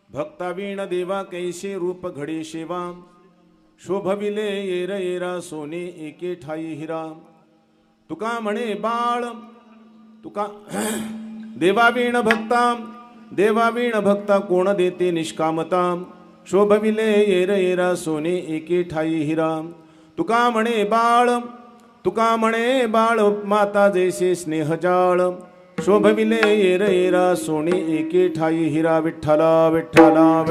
भक्तावीण देवा कैसे रूप घडे शेवा शोभविले येर येरा सोने एके ठाई हिरा तुका म्हणे बाळ तुका देवावीण भक्ता कोण देते निष्कामता शोभविले येर येरा सोने एके ठाई हिरा तुका म्हणे बाळ माता जैसे स्नेहजाळ शोभविले येर येरा सोने एके ठाई हिरा विठ्ठला विठ्ठला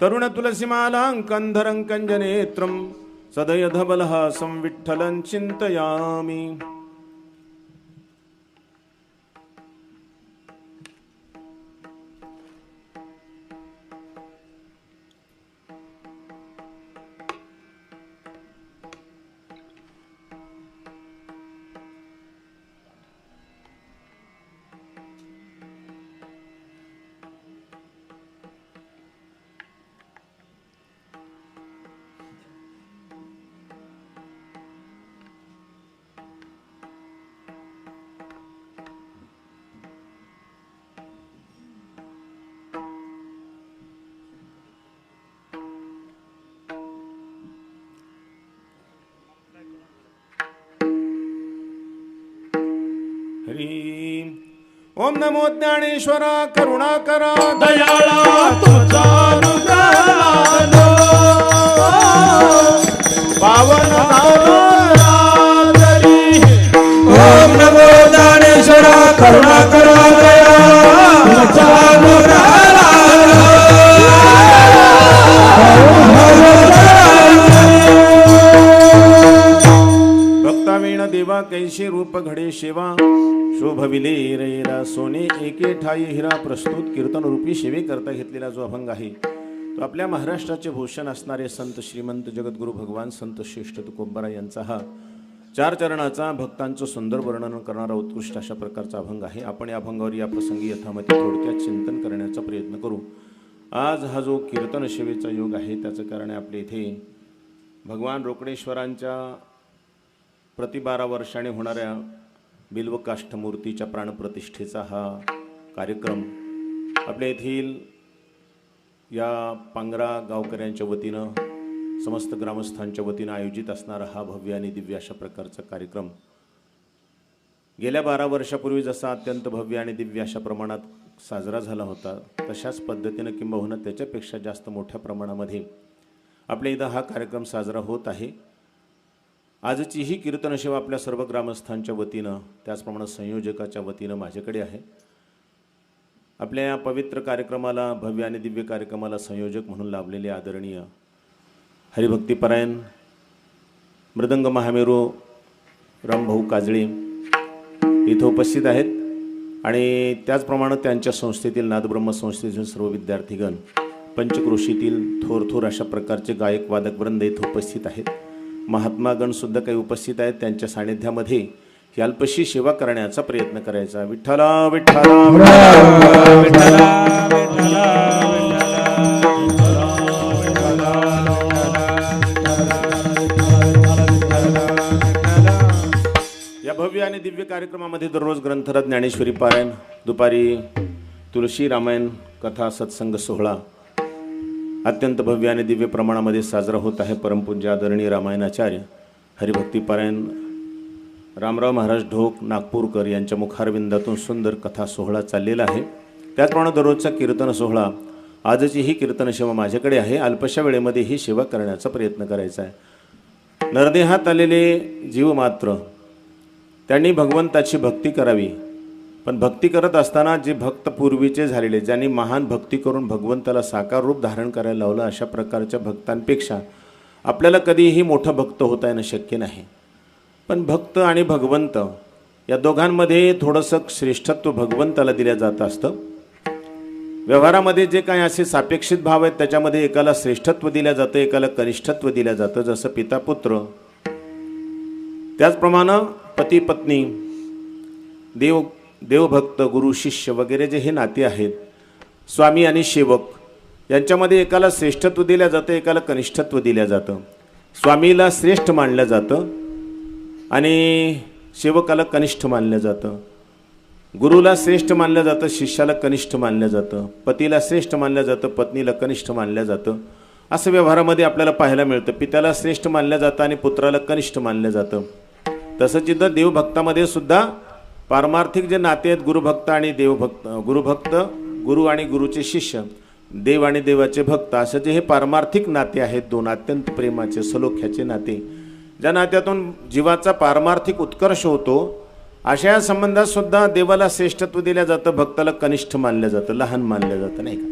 तरुण तुलसीमालांकंधरं कंजनेत्रं सदयधबलहासं विठ्ठलं चिन्तयामि। ओम नमो ज्ञानेश्वरा करुणाकरा दयाळा तुझा अनुग्रहानो पावन नामरी। ओम नमो ज्ञानेश्वरा करुणाकरा दयाळा तुझा अनुग्रहानो भक्तावीण देवा कैसे रूप घडे शेवा शोभविले रेरा सोने एके ठाई हिरा। प्रस्तुत कीर्तन रूपी सेवेकरता घेतलेला जो अभंग आहे तो आपल्या महाराष्ट्राचे भूषण असणारे संत श्रीमंत जगद्गुरु भगवान संत श्रेष्ठ तुकोबरा यांचा हा 4 चरणाचा भक्तांचं सुंदर वर्णन करणारा उत्कृष्ट अशा प्रकारचा अभंग आहे। आपण या अभंगावर या प्रसंगी यथामती थोडक्यात चिंतन करण्याचा प्रयत्न करू। आज हा जो कीर्तन सेवेचा योग आहे त्याचं कारण आहे आपल्या इथे भगवान रोकडेश्वरांच्या प्रति 12 वर्षांनी होणाऱ्या बिल्वकाष्ठ मूर्तीच्या प्राणप्रतिष्ठेचा हा कार्यक्रम आपल्या येथील या पांगरा गावकऱ्यांच्या वतीनं समस्त ग्रामस्थांच्या वतीनं आयोजित असणारा हा भव्य आणि दिव्य अशा प्रकारचा कार्यक्रम गेल्या 12 वर्षापूर्वी जसा अत्यंत भव्य आणि दिव्य अशा प्रमाणात साजरा झाला होता तशाच पद्धतीनं किंबहुना त्याच्यापेक्षा जास्त मोठ्या प्रमाणामध्ये आपल्या इथं हा कार्यक्रम साजरा होत आहे। आजची ही कीर्तन सेवा आपल्या सर्व ग्रामस्थांच्या वतीनं त्याचप्रमाणे संयोजकाच्या वतीनं माझ्याकडे आहे। आपल्या या पवित्र कार्यक्रमाला भव्य आणि दिव्य कार्यक्रमाला संयोजक म्हणून लाभलेले आदरणीय हरिभक्तीपरायण मृदंग महामेरू रामभाऊ काजळे इथं उपस्थित आहेत आणि त्याचप्रमाणे त्यांच्या संस्थेतील नादब्रह्म संस्थेतील सर्व विद्यार्थीगण पंचक्रोशीतील थोर अशा प्रकारचे गायक वादक वृंद इथं उपस्थित आहेत। महात्मागण सुद्धा काही उपस्थित आहेत। त्यांच्या सानिध्यामध्ये ही अल्पशी सेवा करण्याचा प्रयत्न करायचा। विठ्ठला विठ्ठला विठ्ठला या भव्य आणि दिव्य कार्यक्रमामध्ये दररोज ग्रंथराज ज्ञानेश्वरी पारायण, दुपारी तुळशी रामायण कथा सत्संग सोहळा अत्यंत भव्य आणि दिव्य प्रमाणामध्ये साजरा होत आहे. परमपूज्य आदरणीय रामायणाचार्य हरिभक्ती पारायण रामराव महाराज ढोक नागपूरकर यांच्या मुखारविंदातून सुंदर कथा सोहळा चाललेला आहे. त्याचप्रमाणे दररोजचा कीर्तन सोहळा, आजची ही कीर्तन सेवा माझ्याकडे आहे. अल्पशा वेळेमध्ये ही सेवा करण्याचा प्रयत्न करायचा आहे. नरदेहात आलेले जीव मात्र त्यांनी भगवंताची भक्ती करावी, पण भक्ती करत असताना जे भक्त पूर्वीचे झालेले, ज्यांनी महान भक्ती करून भगवंताला साकार रूप धारण करायला लावलं, अशा प्रकारच्या भक्तांपेक्षा आपल्याला कधीही मोठं भक्त होता येणं शक्य नाही. पण भक्त आणि भगवंत या दोघांमध्ये थोडंसं श्रेष्ठत्व भगवंताला दिलं जात असतं. व्यवहारामध्ये जे काही असे सापेक्षित भाव आहेत त्याच्यामध्ये एकाला श्रेष्ठत्व दिलं जातं, एकाला कनिष्ठत्व दिलं जातं. जसं पिता पुत्र, त्याचप्रमाणे पती पत्नी, देवभक्त, गुरु शिष्य वगैरे जे हे नाते आहेत, स्वामी आणि सेवक यांच्यामध्ये एकाला श्रेष्ठत्व दिलं जातं, एकाला कनिष्ठत्व दिलं जातं. स्वामीला श्रेष्ठ मानलं जातं आणि सेवकाला कनिष्ठ मानलं जातं. गुरुला श्रेष्ठ मानलं जातं, शिष्याला कनिष्ठ मानलं जातं. पतीला श्रेष्ठ मानलं जातं, पत्नीला कनिष्ठ मानलं जातं. असं व्यवहारामध्ये आपल्याला पाहायला मिळतं. पित्याला श्रेष्ठ मानलं जातं आणि पुत्राला कनिष्ठ मानलं जातं. तसंच इथं देवभक्तामध्ये सुद्धा पारमार्थिक जे नाते आहेत, गुरुभक्त आणि देवभक्त, गुरु आणि गुरुचे शिष्य, देव आणि देवाचे भक्त, असं जे हे पारमार्थिक नाते आहेत, दोन अत्यंत प्रेमाचे सलोख्याचे नाते, ज्या नात्यातून जीवाचा पारमार्थिक उत्कर्ष होतो, अशा या संबंधात सुद्धा देवाला श्रेष्ठत्व दिलं जातं, भक्ताला कनिष्ठ मानलं जातं, लहान मानलं जातं, नाही का.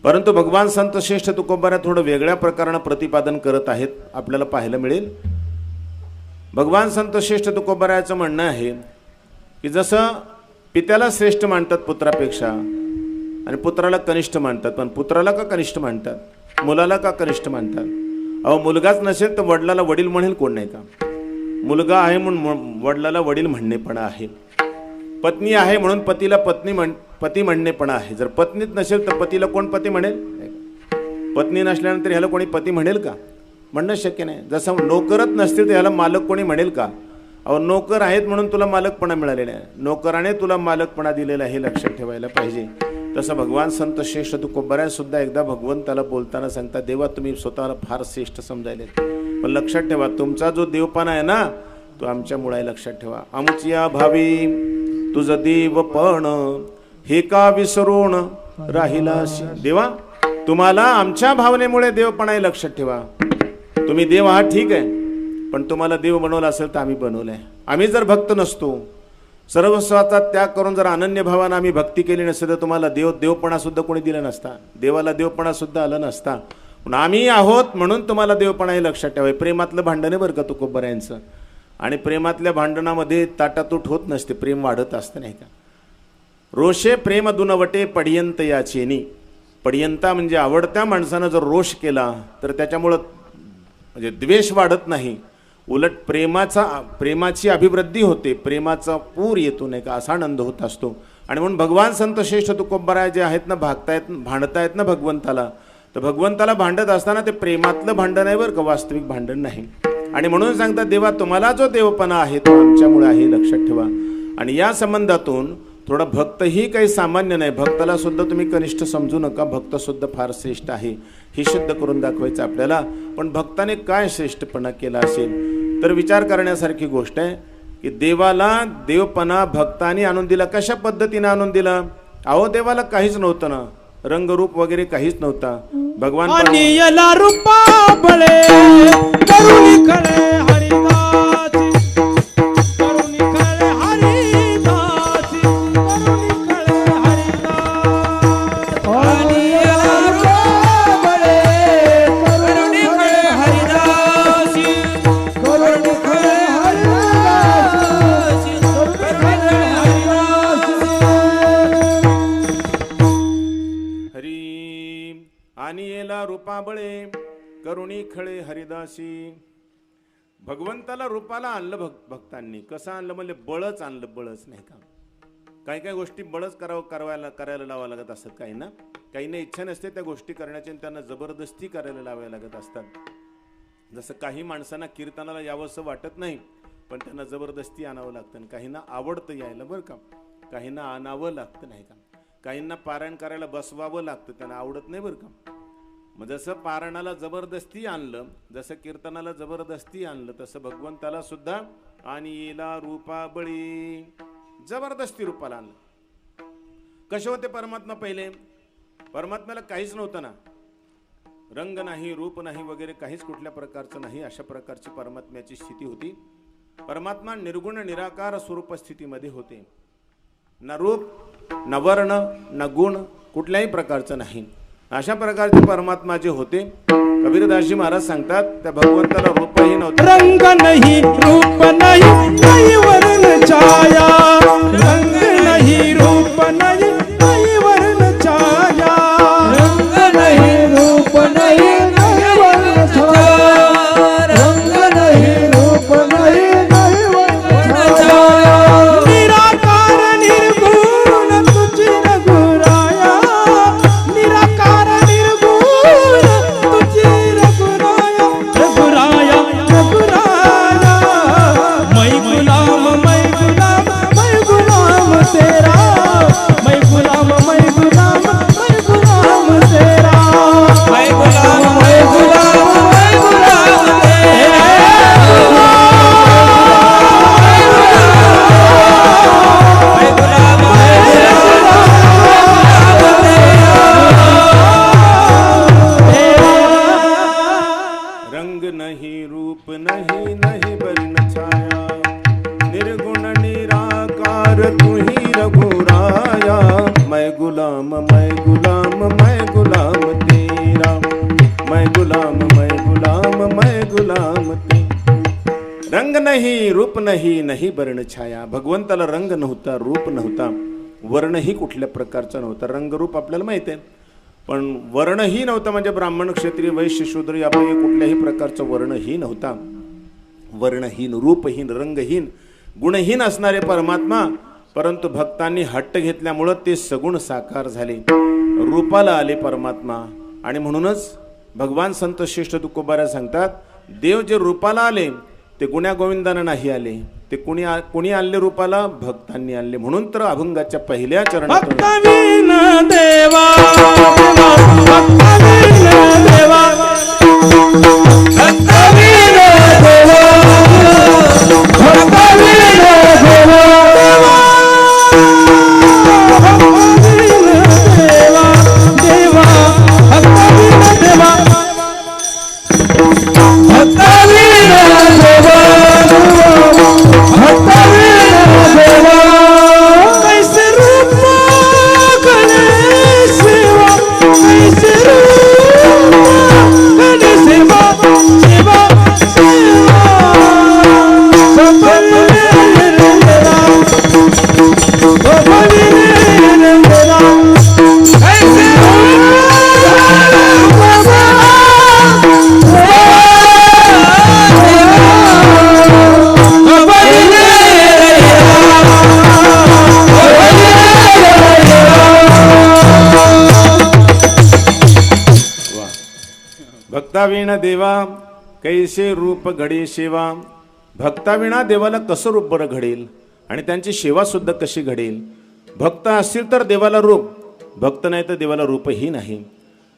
परंतु भगवान संत श्रेष्ठ तुकोबारा थोडं वेगळ्या प्रकारानं प्रतिपादन करत आहेत, आपल्याला पाहायला मिळेल. भगवान संत श्रेष्ठ तुकोबाराचं म्हणणं आहे की जसं पित्याला श्रेष्ठ मानतात पुत्रापेक्षा आणि पुत्राला कनिष्ठ मानतात, पण पुत्राला का कनिष्ठ मानतात, मुलाला का कनिष्ठ मानतात? अहो, मुलगाच नसेल तर वडिलाला वडील म्हणेल कोण, नाही का. मुलगा आहे म्हणून वडिलाला वडील म्हणणेपणा आहे. पत्नी आहे म्हणून पतीला पती म्हणणेपणा आहे. जर पत्नीच नसेल तर पतीला कोण पती म्हणेल? पत्नी नसल्यानंतर ह्याला कोणी पती म्हणेल का? म्हणणं शक्य नाही. जसं नोकरच नसतील तर ह्याला मालक कोणी म्हणेल का? अहो, नोकर आहेत म्हणून तुला मालकपणा मिळालेला आहे, नोकराने तुला मालकपणा दिलेला आहे, हे लक्षात ठेवायला पाहिजे. तसं भगवान संत श्रेष्ठ तुकोबारा सुद्धा एकदा भगवंताला बोलताना सांगतात, देवा तुम्ही स्वतःला फार श्रेष्ठ समजायले, पण लक्षात ठेवा तुमचा जो देवपणा आहे ना, तो आमच्यामुळे आहे, लक्षात ठेवा. आमच्या भावी तुझं देवपण हे का विसरून राहिला देवा, तुम्हाला आमच्या भावनेमुळे देवपणा आहे, लक्षात ठेवा. तुम्ही देव आहात ठीक आहे, पण तुम्हाला देव बनवला असेल तर आम्ही बनवलंय. आम्ही जर भक्त नसतो, सर्वस्वाचा त्याग करून जर अनन्य भावानं आम्ही भक्ती केली नसते तर तुम्हाला देवपणा सुद्धा कोणी दिला नसता, देवाला देवपणा सुद्धा आला नसता. पण आम्ही आहोत म्हणून तुम्हाला देवपणा हे लक्षात ठेवाय. प्रेमातलं भांडण आहे बरं का तुकोबारायांचं, आणि प्रेमातल्या भांडणामध्ये ताटातूट होत नसते, प्रेम वाढत असतं, नाही का. रोषे प्रेम दुनवटे पडियंत याचेनी. पडियंता म्हणजे आवडत्या माणसानं जर रोष केला तर त्याच्यामुळं म्हणजे द्वेष वाढत नाही, उलट प्रेमाची अभिवृद्धी होते, प्रेमाचा पूर येतो, नाही का, असा आनंद होत असतो. आणि म्हणून भगवान संत श्रेष्ठ तुकोबारा जे आहेत ना, भांडतायत ना भगवंताला, तर भगवंताला भांडत असताना ते प्रेमातलं भांडण आहे बरं का, वास्तविक भांडण नाही. आणि म्हणून सांगतात, देवा तुम्हाला जो देवपणा आहे तो आमच्यामुळे आहे, लक्षात ठेवा. आणि या संबंधातून थोडा भक्त ही काही सामान्य नाही, भक्ताला सुद्धा तुम्ही कनिष्ठ समजू नका, भक्त सुद्धा फार श्रेष्ठ आहे, ही सिद्ध करून दाखवायचं आपल्याला. पण भक्ताने काय श्रेष्ठपणा केला असेल तर विचार करण्यासारखी गोष्ट आहे की देवाला देवपणा भक्तांनी आणून दिला. कशा पद्धतीने आणून दिला? अहो, देवाला काहीच नव्हतं ना, रंगरूप वगैरे काहीच नव्हता. भगवान रूपा बळे करुणी खळे हरिदासी, करुणी खळे हरिदासी, करुणी खळे हरिदासी. रूपा बळे करुणी खळे हरिदासी, करुणी खळे हरिदासी, करुणी खळे हरिदासी. हरी आणि येला रूपाबळे करुणी खळे हरिदासी. भगवंताला रूपाला आणलं भक्तांनी. कसं आणलं म्हणजे बळच आणलं, बळच, नाही का. काही काही गोष्टी बळच करायला लावावं लागत असतात. काही ना काहींना इच्छा नसते त्या गोष्टी करण्याची आणि त्यांना जबरदस्ती करायला लावायला लागत असतात. जसं काही माणसांना कीर्तनाला यावंसं वाटत नाही पण त्यांना जबरदस्ती आणावं लागतं आणि काहींना आवडतं यायला बरं का, काहींना आणावं लागतं नाही का, काहींना पारायण करायला बसवावं लागतं, त्यांना आवडत नाही बरं का. मग जसं पारायणाला जबरदस्ती आणलं, जसं कीर्तनाला जबरदस्ती आणलं, तसं भगवंताला सुद्धा आणि येला रूपा बळी जबरदस्ती रूपाला आणलं. कसे होते परमात्मा पहिले? परमात्म्याला काहीच नव्हतं ना, रंग नाही, रूप नाही, वगैरे काहीच कुठल्या प्रकारचं नाही. अशा प्रकारची परमात्म्याची स्थिती होती. परमात्मा निर्गुण निराकार स्वरूप स्थितीमध्ये होते. न रूप, न वर्ण, न गुण कुठल्याही प्रकारचं नाही. अशा प्रकारचे परमात्मा जे होते, कबीरदासजी महाराज सांगतात, त्या भगवंताला रूपही नव्हतं, रंग नहीं रूप नहीं नहीं वर्ण छाया, रंग नहीं रूप नहीं नहीं वर्ण छाया, रंग नहीं रूप नहीं नहीं वर्ण छाया, रंग नहीं रूप नहीं नहीं वर्ण छाया, निराकार निर्गुण तुझी रघुराया, निराकार निर्गुण तुझी रघुराया, रघुराया रघुराया, मैं गुलाम मैं गुलाम मैं गुलाम तेरा, मैं गुलाम मैं गुलाम मैं गुलाम तेरा, मैं गुलाम मैं गुलाम मैं गुलाम तेरा, मैं गुलाम रंग नहीं, रूप नहीं, नहीं वर्ण छाया, निर्गुण निराकार तू ही रघुराया, मैं गुलाम मैं गुलाम मैं गुलाम तेरा, मैं गुलाम मैं गुलाम मैं गुलाम तेरा. रंग नाही, रूप नाही, नाही वर्ण छाया. भगवंताला रंग नव्हता, रूप नव्हता, वर्णही कुठल्या प्रकारचा नव्हता. रंगरूप आपल्याला माहित आहे, पण वर्णही नव्हता. म्हणजे ब्राह्मण, क्षत्रिय, वैश्य, शूद्र यापैकी कुठल्याही प्रकारचं वर्णही नव्हता. वर्णहीन, रूपहीन, रंगहीन, गुणहीन असणारे परमात्मा, परंतु भक्तांनी हट्ट घेतल्यामुळं ते सगुण साकार झाले, रूपाला आले परमात्मा. आणि म्हणूनच भगवान संत श्रेष्ठ तुकोबारा सांगतात, देव जे रूपाला आले ते गुण्या गोविंदानं नाही आले, ते कुणी आणले रूपाला? भक्तांनी आणले. म्हणून तर अभंगाच्या पहिल्या चरणात भक्तवीन देवा भक्तवीन देवा भक्तवीन देवा भक्तवीन देवा भक्तवीन देवा देवा भक्तवीन देवा भक्तवीन देवा भक्तवीन देवा कैसे रूप गणेश शिवा कैसे रूप गणेश शिवा शिवा शिवा भक्तवीन देवा भक्तवीन देवा कैसे भक्ताविणा देवा कैसे रूप घडे सेवा. भक्ताविणा देवाला कसं रूप बरं घडेल आणि त्यांची सेवा सुद्धा कशी घडेल. भक्त असतील तर देवाला रूप, भक्त नाही तर देवाला रूपही नाही,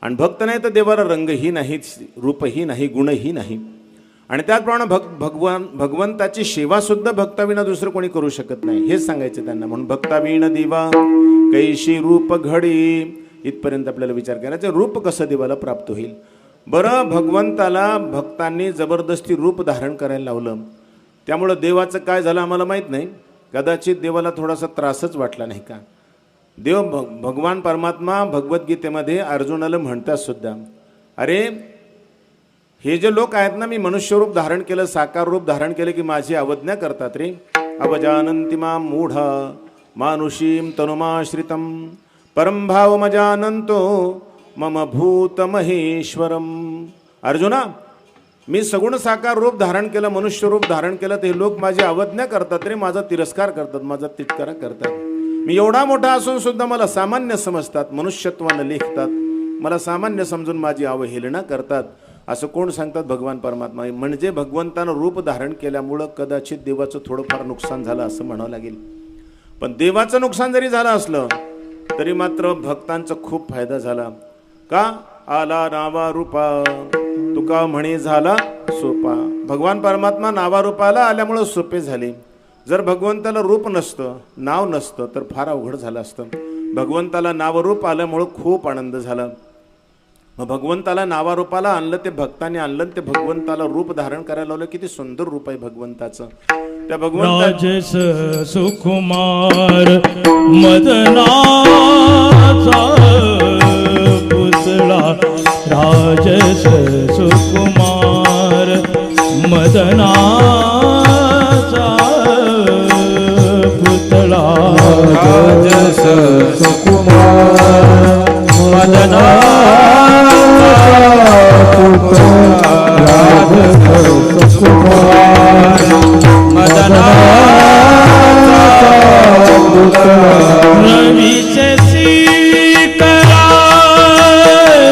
आणि भक्त नाही तर देवाला रंगही नाही, रूपही नाही, गुणही नाही. आणि त्याचप्रमाणे भगवंताची सेवा सुद्धा भक्ताविणा दुसरं कोणी करू शकत नाही, हेच सांगायचं त्यांना. म्हणून भक्ताविणा देवा कैशी रूप घडे, इथपर्यंत आपल्याला विचार करायचा, रूप कसं देवाला प्राप्त होईल. बरं, भगवंताला भक्तांनी जबरदस्ती रूप धारण करायला लावलं, त्यामुळं देवाचं काय झालं आम्हाला माहीत नाही. कदाचित देवाला थोडासा त्रासच वाटला नाही का. देव भगवान परमात्मा भगवद्गीतेमध्ये अर्जुनाला म्हणतात सुद्धा, अरे हे जे लोक आहेत ना, मी मनुष्य रूप धारण केलं, साकार रूप धारण केलं की माझी अवज्ञा करतात रे. अवजानन्ति मां मूढा मानुषीं तनुमाश्रितं परमभावमजानन्तो मम भूत महेश्वरम. अर्जुना, मी सगुण साकार रूप धारण केलं, मनुष्य रूप धारण केलं, ते लोक माझी अवज्ञा करतात रे, माझा तिरस्कार करतात, माझा तिटकारा करतात. मी एवढा मोठा असून सुद्धा मला सामान्य समजतात, मनुष्यत्वानं लेखतात, मला सामान्य समजून माझी अवहेलना करतात. असं कोण सांगतात? भगवान परमात्मा. म्हणजे भगवंतानं रूप धारण केल्यामुळं कदाचित देवाचं थोडंफार नुकसान झालं असं म्हणावं लागेल. पण देवाचं नुकसान जरी झालं असलं तरी मात्र भक्तांचा खूप फायदा झाला. का? आला नावा रूपा तुका म्हणे झाला सोपा. भगवान परमात्मा नावा रूपाला आल्यामुळं सोपे झाले. जर भगवंताला रूप नसतं, नाव नसतं तर फार अवघड झालं असतं. भगवंताला नावरूप आल्यामुळं खूप आनंद झाला. मग भगवंताला नावारूपाला आणलं, ते भक्तांनी आणलं, ते भगवंताला रूप धारण करायला लावलं. किती सुंदर रूप आहे भगवंताचं. त्या भगवंता राजस सुकुमार मदनाचा पुतळा, राजस सुकुमार मदनाचा पुतळा, राजस सुकुमार मदनाचा पुतळा, राजस सुकुमार मदनाचा पुतळा. रवीचे करा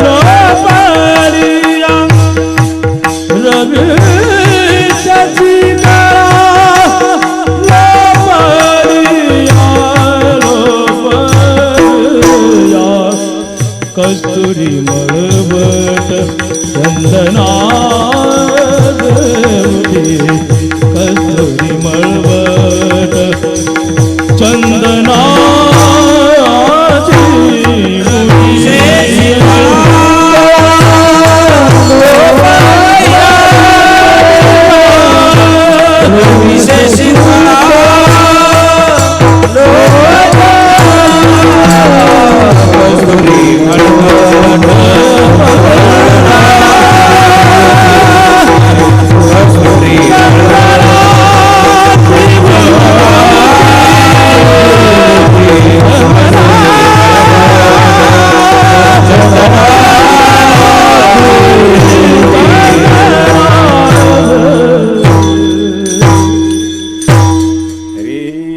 रोपरिया, रवीचे करा रोपरिया, रोपरिया. कस्तुरी मळवट चंदना देवती, कस्तुरी मळवट चंदना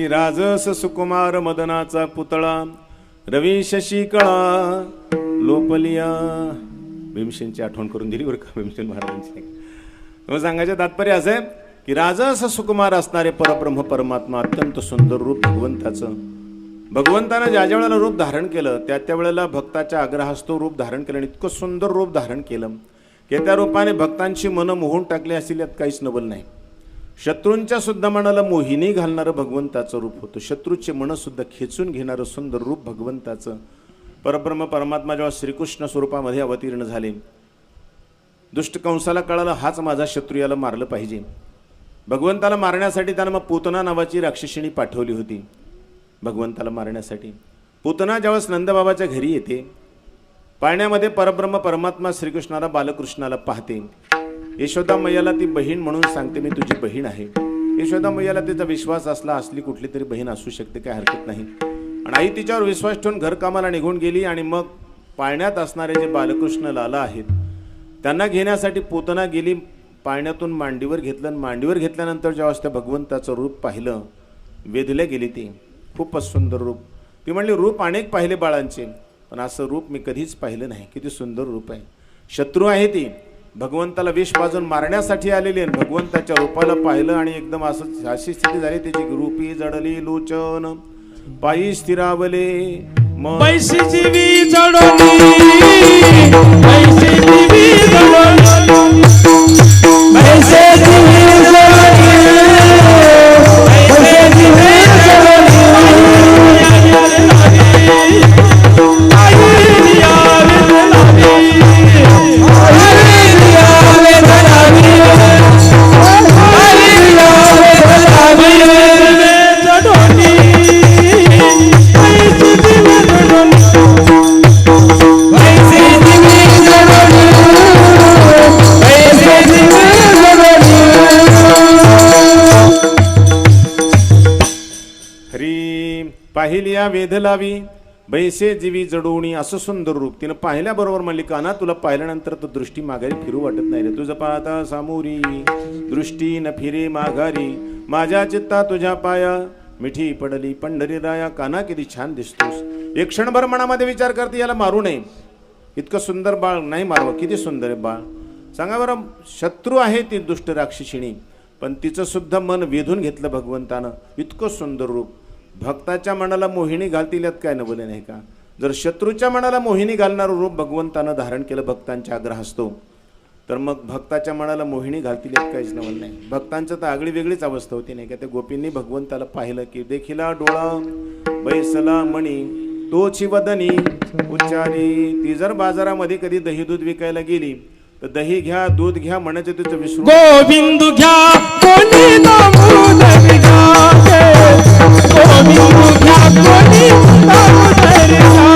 राजस सुकुमार मदनाचा पुतळा, रवी शशी कळा लोपलिया. भीमसेनची आठवण करून दिली बरं का भीमसेन महाराजांची. मग सांगायचं तात्पर्य असं आहे की राजस सुकुमार असणारे परब्रह्म परमात्मा, अत्यंत सुंदर रूप भगवंताचं. भगवंतानं ज्या ज्या वेळेला रूप धारण केलं त्या त्या वेळेला भक्ताच्या आग्रहास्तव रूप धारण केलं आणि इतकं सुंदर रूप धारण केलं की त्या रूपाने भक्तांची मनं मोहून टाकली असेल यात काहीच नवल नाही. शत्रूंच्या सुद्धा मनाला मोहिनी घालणारं भगवंताचं रूप होतं. शत्रूचे मन सुद्धा खेचून घेणारं सुंदर रूप भगवंताचं. परब्रह्म परमात्मा जेव्हा श्रीकृष्ण स्वरूपामध्ये अवतीर्ण झाले, दुष्ट कंसाला कळालं हाच माझा शत्रू, याला मारलं पाहिजे. भगवंताला मारण्यासाठी त्यानं मग पूतना नावाची राक्षसिणी पाठवली होती. भगवंताला मारण्यासाठी पूतना ज्यावेळेस नंदबाबाच्या घरी येते, पाळण्यामध्ये परब्रह्म परमात्मा श्रीकृष्णाला बालकृष्णाला पाहते. यशोदा मैयाला ती बहीण म्हणून सांगते, मी तुझी बहीण आहे. यशोदा मैयाला तिचा विश्वास असला, असली कुठली तरी बहीण असू शकते, काय हरकत नाही. आणि आई तिच्यावर विश्वास ठेवून घरकामाला निघून गेली. आणि मग पाळण्यात असणारे जे बालकृष्ण लाला आहेत त्यांना घेण्यासाठी पूतना गेली. पाळण्यातून मांडीवर घेतलं आणि मांडीवर घेतल्यानंतर जेव्हा त्या भगवंताचं रूप पाहिलं, वेधल्या गेली ती. खूपच सुंदर रूप. ती म्हणली, रूप अनेक पाहिले बाळांचे, पण असं रूप मी कधीच पाहिलं नाही. किती सुंदर रूप आहे. शत्रू आहे ती, भगवंताला विष पाजून मारण्यासाठी आलेली आहे. भगवंताच्या रूपाला पाहिलं आणि एकदम असं अशी स्थिती झाली त्याची. रूपी जडली लोचन पायी स्थिरावले मन. पैसे जीवी जडोनी, पैसे जीवी जडोनी, पैसे जीवी जडोनी, पैसे जीवी जडोनी. पाहिल्या वेध लावी बैसे जीवी जडवणी. असं सुंदर रूप तिनं पाहिल्याबरोबर म्हणली, काना तुला पाहिल्यानंतर तर दृष्टी माघारी फिरू वाटत नाही रे. तुझं पाहता सामोरी दृष्टी न फिरे माघारी. माझ्या चित्ता तुझ्या पाया मिठी पडली पंढरी राया. काना किती छान दिसतोस. एक क्षणभर मनामध्ये विचार करते याला मारू नये, इतकं सुंदर बाळ नाही मारवं. किती सुंदर आहे बाळ. सांगा बरं, शत्रू आहे ती दुष्ट राक्षसिणी, पण तिचं सुद्धा मन वेधून घेतलं भगवंतानं. इतकं सुंदर रूप. भक्ताच्या मनाला मोहिनी घालतील यात काय नवले नाही का? जर शत्रूच्या मनाला मोहिनी घालणारं रूप भगवंतानं धारण केलं भक्तांच्या आग्रह असतो, तर मग भक्ताच्या मनाला मोहिनी घालतील यात काहीच नवल नाही. भक्तांचं तर आगळी वेगळीच अवस्था होती नाही का? त्या गोपींनी भगवंताला पाहिलं की देखिला डोळा बैसला मणी तोची वदनी उच्चारी. ती जर बाजारामध्ये कधी दही दूध विकायला गेली तर दही घ्या दूध घ्या म्हणायचं तिचं विसरून गोविंद घ्या कोणी दामोदर घ्या गोविंद घ्या कोणी दामोदर घ्या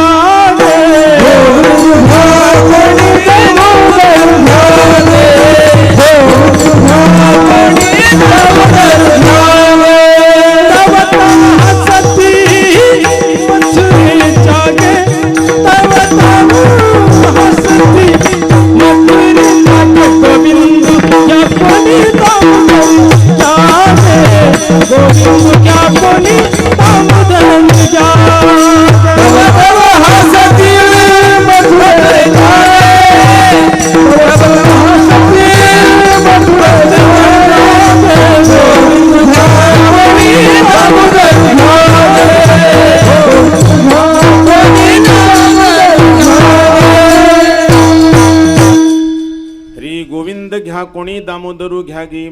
घ्या कोणी दामोदरू घ्या गे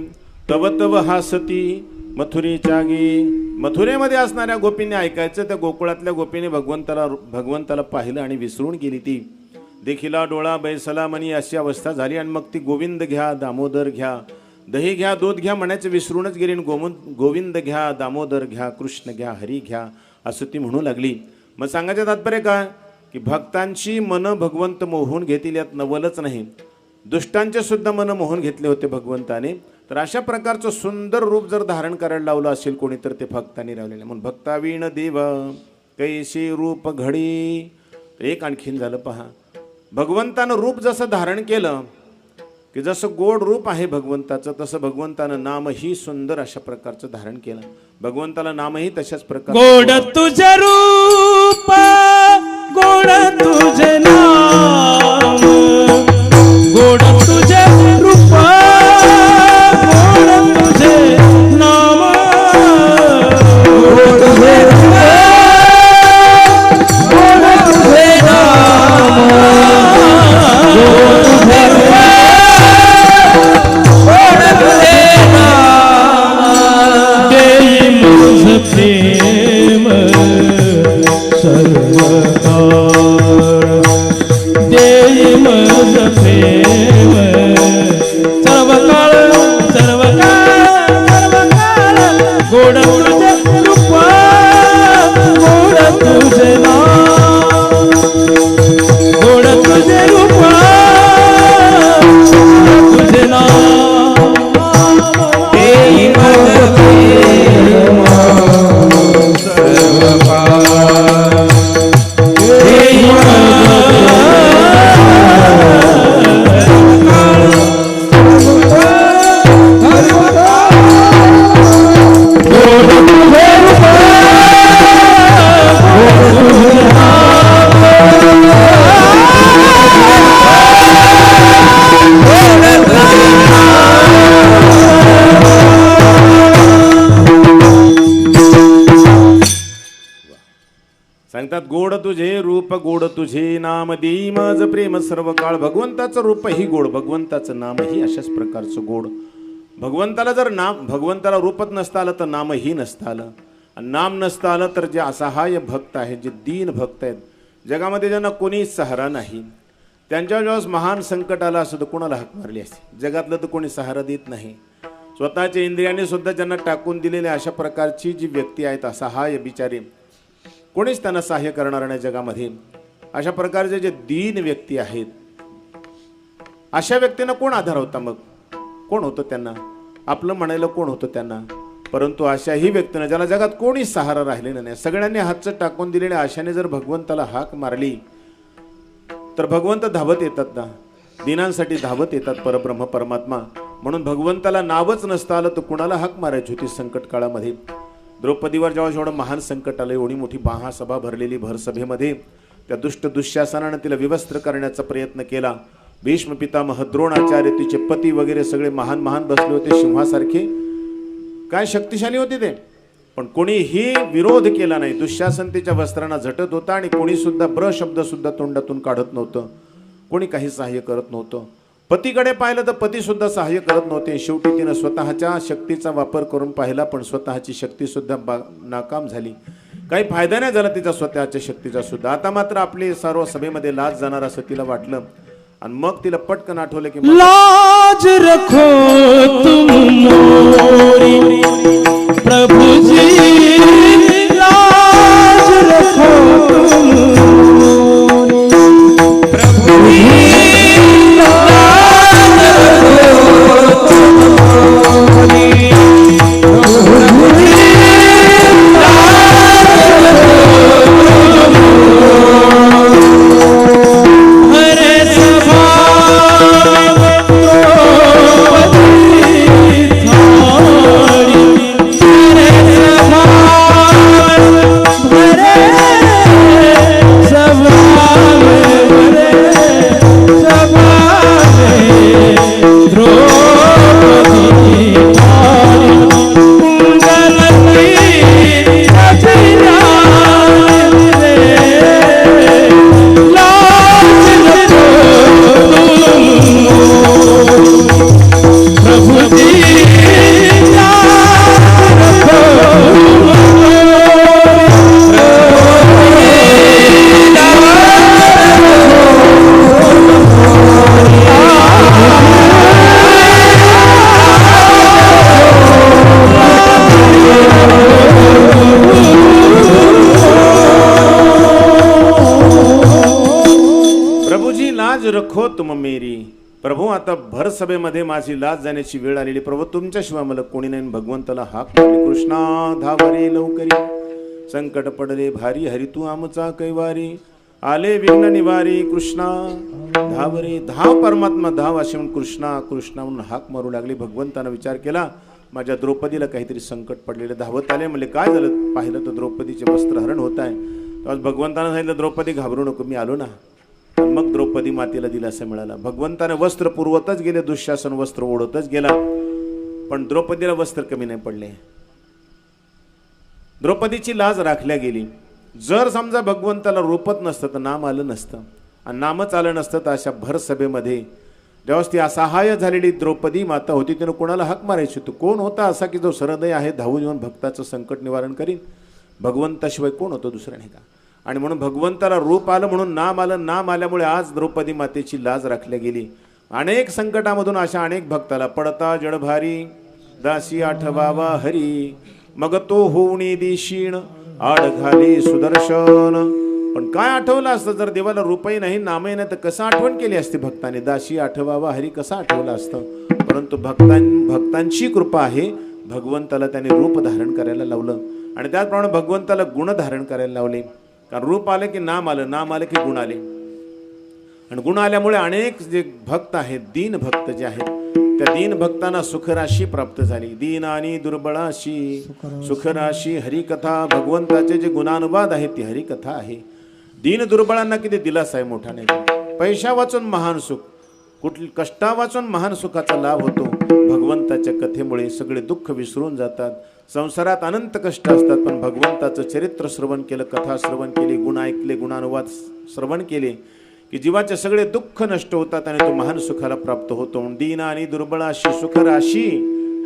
तव तव हासती मथुरेच्या गे. मथुरेमध्ये असणाऱ्या गोपींनी ऐकायचं. त्या गोकुळातल्या गोपीने भगवंताला पाहिलं आणि विसरून गेली. ती देखिला डोळा बैसला मनी अशी अवस्था झाली. आणि मग ती गोविंद घ्या दामोदर घ्या दही घ्या दूध घ्या म्हणायचं विसरूनच गेली. गोविंद घ्या दामोदर घ्या कृष्ण घ्या हरी घ्या असं ती म्हणू लागली. मग सांगायचं तात्पर्य काय की भक्तांची मन भगवंत मोहून घेतील यात नवलच नाही. दुष्टांचे सुद्धा मन मोहून घेतले होते भगवंताने. तर अशा प्रकारचं सुंदर रूप जर धारण करायला लावलं असेल कोणी तर ते भक्तांनी लावलेलं. म्हणून भक्तावीण देव कैसे रूप घडी. एक आणखीन झालं पहा. भगवंतानं रूप जसं धारण केलं की जसं गोड रूप आहे भगवंताचं तसं भगवंतानं नामही सुंदर अशा प्रकारचं धारण केलं. भगवंताला नामही तशाच प्रकारे गोड तुझे रूप गोड तुझे नाम गोड तुझे रूप गोड तुझे नाम गोड तुझे रूप गोड तुझे नाम गोड तुझे रूप गोड तुझे नाम. देई मुझ प्रेम सर्वकाळ देई मुझ प्रेम सर्वकाळ सर्वकाळ सर्वकाळ गोड तुझे रूप गोड तुझे नाम गोड तुझे रूप तुझे नाम. देई मुझ प्रेम सर्वकाळ देई सांगतात गोड तुझे रूप गोड तुझे नाम देई माझ प्रेम सर्व काळ. भगवंताचं रूपही गोड भगवंताचं नामही अशाच प्रकारचं गोड. भगवंताला जर भगवंताला रूपच नसतं आलं तर नामही नसतं आलं. आणि नाम नसतं आलं तर जे असहाय्य भक्त आहेत जे दीन भक्त आहेत जगामध्ये ज्यांना कोणी सहारा नाही त्यांच्या जेव्हा महान संकट आलं असं तर कोणाला हाक मारली असते. जगातलं तर कोणी सहारा देत नाही. स्वतःच्या इंद्रियाने सुद्धा ज्यांना टाकून दिलेले अशा प्रकारची जी व्यक्ती आहेत असहाय्य बिचारे कोणीच त्यांना सहाय्य करणार नाही जगामध्ये. अशा प्रकारचे जे दीन व्यक्ती आहेत अशा व्यक्तींना कोण आधार होता. मग कोण होतं त्यांना आपलं म्हणायला कोण होतं त्यांना. परंतु अशाही व्यक्तींना ज्याला जगात कोणी सहारा राहिलेला नाही सगळ्यांनी हातचं टाकून दिलेल्या आशाने जर भगवंताला हाक मारली तर भगवंत धावत येतात ना. दिनांसाठी धावत येतात परब्रह्म परमात्मा. म्हणून भगवंताला नावच नसतं आलं तर कुणाला हाक मारायची होती संकट काळामध्ये. द्रौपदीवर जेव्हा एवढं महान संकट आलं एवढी मोठी महासभा भरलेली भरसभेमध्ये त्या दुष्ट दुःशासनानं तिला विवस्त्र करण्याचा प्रयत्न केला. भीष्म पितामह द्रोणाचार्य तिचे पती वगैरे सगळे महान महान बसले होते सिंहासारखे, काय शक्तिशाली होते ते, पण कोणीही विरोध केला नाही. दुःशासन त्याच्या वस्त्रांना झटत होता आणि कोणी सुद्धा ब्र शब्द सुद्धा तोंडातून काढत नव्हतं, कोणी काही सहाय्य करत नव्हतं. पतीकडे पाहिलं तर पती सुद्धा सहाय्य करत नव्हते. शेवटी तिनं स्वतःच्या शक्तीचा वापर करून पाहिला, पण स्वतःची शक्ती सुद्धा नाकाम झाली, काही फायदा नाही झाला तिचा स्वतःच्या शक्तीचा सुद्धा. आता मात्र आपली सर्व सभेमध्ये लाज जाणार असं तिला वाटलं आणि मग तिला पटकन आठवलं की लाज रखो तुम मोरी प्रभु जी, लाज रखो तुम प्रभु जी, लाज रखो तुम मोरी प्रभु जी, रखो तुम मेरी. प्रभू आता भर सभेमध्ये माझी लाज जाण्याची वेळ आलेली. प्रभू तुमच्याशिवाय मला कोणी नाही. भगवंताला हाक मारली, कृष्णा धावरे लवकरी, संकट पडले भारी, हरी तू आमचा कैवारी, आले विघ्न निवारी, कृष्णा धावरे. धाव परमात्मा धाव असे म्हणून कृष्णा कृष्णा म्हणून हाक मारू लागले. भगवंतानं विचार केला माझ्या द्रौपदीला काहीतरी संकट पडलेले. धावत आले, म्हणले काय झालं. पाहिलं तर द्रौपदीचे वस्त्रहरण होत आहे. तेव्हा भगवंतानं सांगितलं द्रौपदी घाबरू नको, मी आलो ना. मग द्रौपदी मातेला दिलासा मिळाला. भगवंताने वस्त्र पुरवतच गेले, दुःशासन वस्त्र ओढतच गेला, पण द्रौपदीला वस्त्र कमी नाही पडले. द्रौपदीची लाज राखल्या गेली. जर समजा भगवंताला रूपत नसतं तर नाम आलं नसतं, आणि नामच आलं नसतं तर अशा भर सभेमध्ये ज्यावेळेस ती असहाय्य झालेली द्रौपदी माता होती, तिनं कोणाला हाक मारायची होती. कोण होता असा की जो सरदय आहे, धावून येऊन भक्ताचं संकट निवारण करीन. भगवंताशिवाय कोण होतं दुसरं, नाही का. आणि म्हणून भगवंताला रूप आलं म्हणून नाम आलं. नाम आल्यामुळे आज द्रौपदी मातेची लाज राखल्या गेली. अनेक संकटामधून अशा अनेक भक्ताला पडता जडभारी, दासी आठवावा हरी, मग तो होऊनी दिशीण आड घाली सुदर्शन. पण काय आठवलं असतं जर देवाला रूपही नाही नामही नाही तर कसं आठवण केली असती भक्तांनी. दासी आठवावा हरी कसं आठवलं असतं. परंतु भक्तांची कृपा आहे, भगवंताला त्याने रूप धारण करायला लावलं आणि त्याचप्रमाणे भगवंताला गुण धारण करायला लावले. कारण रूप आलं की नाम आलं, नाम आलं की गुण आले, आणि गुण आल्यामुळे अनेक जे भक्त आहेत, दीन भक्त जे आहेत, त्या दीन भक्तांना सुखराशी प्राप्त झाली. दीन आणि दुर्बळाशी सुखराशी हरिकथा. भगवंताचे जे गुणानुवाद आहेत ती हरिकथा आहे. दीन दुर्बळांना किती दिलासा आहे मोठा, नाही. पैसा वाचून महान सुख, कुठली कष्टा वाचून महान सुखाचा लाभ होतो. भगवंताच्या कथेमुळे सगळे दुःख विसरून जातात. संसारात अनंत कष्ट असतात, पण भगवंताचं चरित्र श्रवण केलं, कथा श्रवण केली, गुण ऐकले, गुणानुवाद श्रवण केले की जीवाचे सगळे दुःख नष्ट होतात आणि तो महान सुखाला प्राप्त होतो. दीन आणि दुर्बळाशी सुखराशी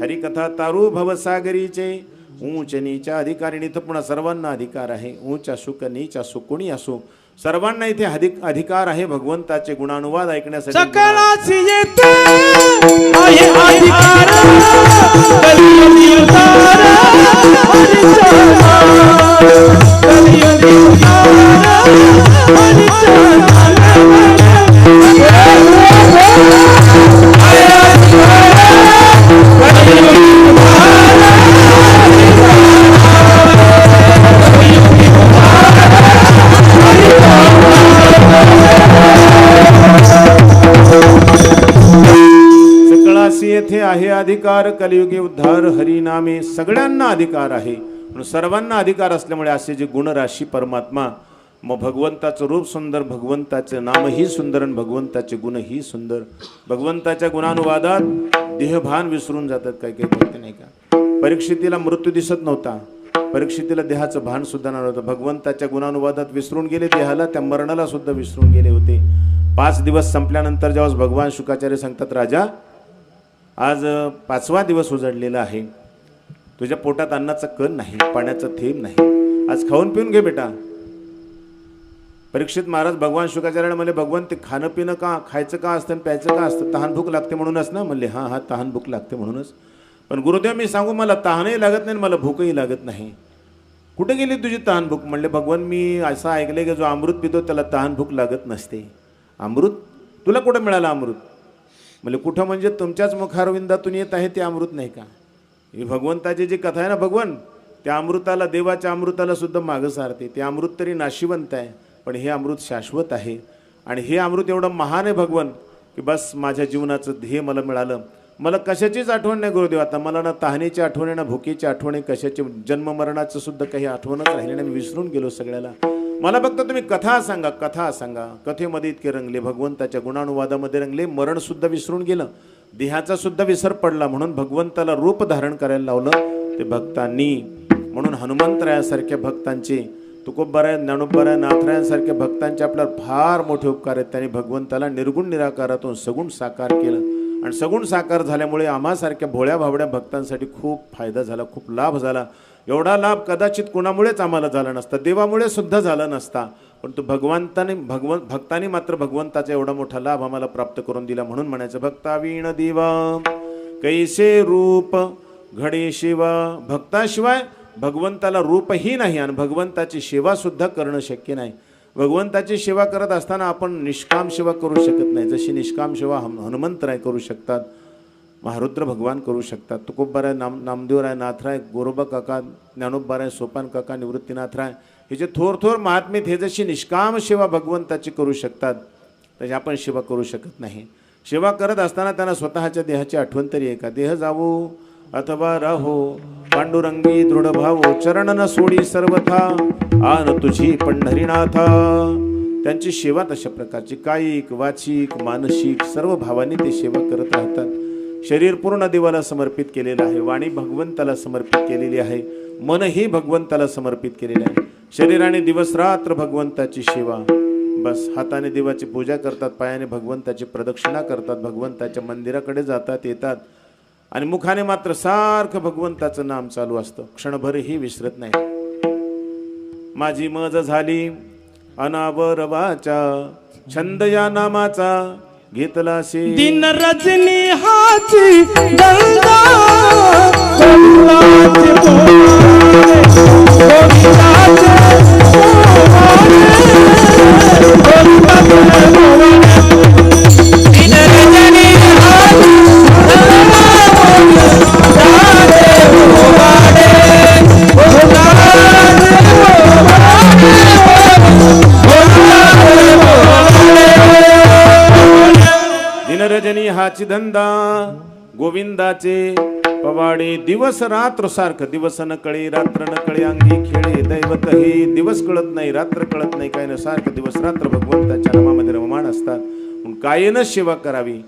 हरिकथा तारू भवसागरीचे. उंच नीचा अधिकारिणी, इथं पुन्हा सर्वांना अधिकार आहे. उंच असो का नीच असो, कोणी असो, सर्वांना इथे अधिकार आहे भगवंताचे गुणानुवाद ऐकण्यासाठी. सकळाची येते आहे अधिकार, कलियुगी उतार हरिचरणा, कलियुगी उतार हरिचरणा. येथे आहे अधिकार, कलियुगी उद्धार हरिनामे. सगळ्यांना अधिकार आहे, म्हणून सर्वांना अधिकार असल्यामुळे असे जे गुणराशी परमात्मा मग भगवंताचं रूप सुंदर, भगवंताचे नामही सुंदर आणि भगवंताचे गुणही सुंदर. भगवंताच्या गुणानुवादात देहभान विसरून जातात काही काही भक्त, नाही का. परीक्षितीला मृत्यू दिसत नव्हता, परीक्षितीला देहाचं भान सुद्धा नव्हतं. भगवंताच्या गुणानुवादात विसरून गेले देहाला, त्या मरणाला सुद्धा विसरून गेले होते. 5 दिवस संपल्यानंतर जेव्हा भगवान शुकाचार्य सांगतात, राजा आज 5वा दिवस उजडलेला आहे, तुझ्या पोटात अन्नाचा कण नाही, पाण्याचा थेंब नाही, आज खाऊन पिऊन घे बेटा. परीक्षित महाराज भगवान शुकाचार्याला म्हणले, भगवान ते खाणं पिणं का, खायचं का असतं आणि प्यायचं का असतं, तहान भूक लागते म्हणूनच ना. म्हणले हां हां, तहान भूक लागते म्हणूनच. पण गुरुदेव मी सांगू, मला तहानही लागत नाही, मला भूकही लागत नाही. कुठे गेली तुझी तहान भूक? म्हणले भगवान मी असं ऐकले की जो अमृत पितो त्याला तहान भूक लागत नसते. अमृत तुला कुठं मिळालं अमृत? म्हणजे कुठं म्हणजे तुमच्याच मुखारविंदातून येत आहे ते अमृत नाही का? ही भगवंताची जी कथा आहे ना, भगवान त्या अमृताला, देवाच्या अमृताला सुद्धा मागं सारते. ते अमृत तरी नाशिवंत आहे, पण हे अमृत शाश्वत आहे. आणि हे अमृत एवढं महान आहे भगवान की बस माझ्या जीवनाचं ध्येय मला मिळालं. मला कशाचीच आठवण नाही गुरुदेव आता. मला ना तहानेची आठवण आहे, ना भुकेची आठवण आहे, कशाची जन्ममरणाचं सुद्धा काही आठवणच राहिले नाही. मी विसरून गेलो सगळ्याला. मला फक्त तुम्ही कथा सांगा, कथा सांगा. कथेमध्ये इतके रंगले, भगवंताच्या गुणानुवादामध्ये रंगले, मरण सुद्धा विसरून गेलं, देहाचा सुद्धा विसर पडला. म्हणून भगवंताला रूप धारण करायला लावलं ते भक्तांनी. म्हणून हनुमंतरायासारख्या भक्तांचे, तुकोबराय, ज्ञानोबराय, नाथरायांसारख्या भक्तांचे आपल्याला फार मोठे उपकार आहेत. त्यांनी भगवंताला निर्गुण निराकारातून सगुण साकार केलं. आणि सगुण साकार झाल्यामुळे आम्हासारख्या भोळ्या भाबड्या भक्तांसाठी खूप फायदा झाला, खूप लाभ झाला. एवढा लाभ कदाचित कोणामुळेच आम्हाला झाला नसता, देवामुळे सुद्धा झाला नसता. पण तो भक्तांनी मात्र भगवंताचा एवढा मोठा लाभ आम्हाला प्राप्त करून दिला. म्हणून म्हणायचं, भक्तावीण दिवा कैसे रूप घडे शिवा. भक्ताशिवाय भगवंताला रूपही नाही आणि भगवंताची सेवा सुद्धा करणं शक्य नाही. भगवंताची सेवा करत असताना आपण निष्काम सेवा करू शकत नाही. जशी निष्काम सेवा हनुमंतराय करू शकतात, महारुद्र भगवान करू शकतात, तुकोबराय, नामदेवराय, नाथराय, गोरोबा काका, ज्ञानोबराय, सोपान काका, निवृत्तीनाथराय, हे जे थोर थोर महात्मेत हे जशी निष्काम सेवा भगवंताची करू शकतात तशी आपण सेवा करू शकत नाही. सेवा करत असताना त्यांना स्वतःच्या देहाची आठवण तरी आहे का? देह जावो अथवा राहो पांडुरंगी दृढ भावो, चरण न सोडी सर्वथा आन तुझी पंढरीनाथा. त्यांची सेवा तशा प्रकारची कायिक, वाचिक, मानसिक सर्व भावाने ते सेवा करत राहतात. शरीर पूर्ण देवाला समर्पित केलेलं आहे, वाणी भगवंताला समर्पित केलेली आहे, मनही भगवंताला समर्पित केलेले आहे. शरीराने दिवस रात्र भगवंताची सेवा. बस हाताने देवाची पूजा करतात, पायाने भगवंताची प्रदक्षिणा करतात, भगवंताच्या मंदिराकडे जातात येतात आणि मुखाने मात्र सारखं भगवंताचं नाम चालू असतं, क्षणभरही विसरत नाही. माझी मज झाली अनावर वाचा, छंद या नामाचा घेतला शे. दिन रजनी हाची गंगा गोविंदाचे पोवाडे, गोविंदाचे पोवाडे. दिन रजनी हाची दिनरजनी हाची धंदा गोविंदाचे पवाडे. दिवस रात्र सारखं, दिवस न कळे रात्र न कळे अंगी खेळे दैवत हे. दिवस कळत नाही, रात्र कळत नाही, काय न सारखं दिवस रात्र भगवंताच्या नामामध्ये रममाण असतात. म्हणून कायेनं सेवा करावी,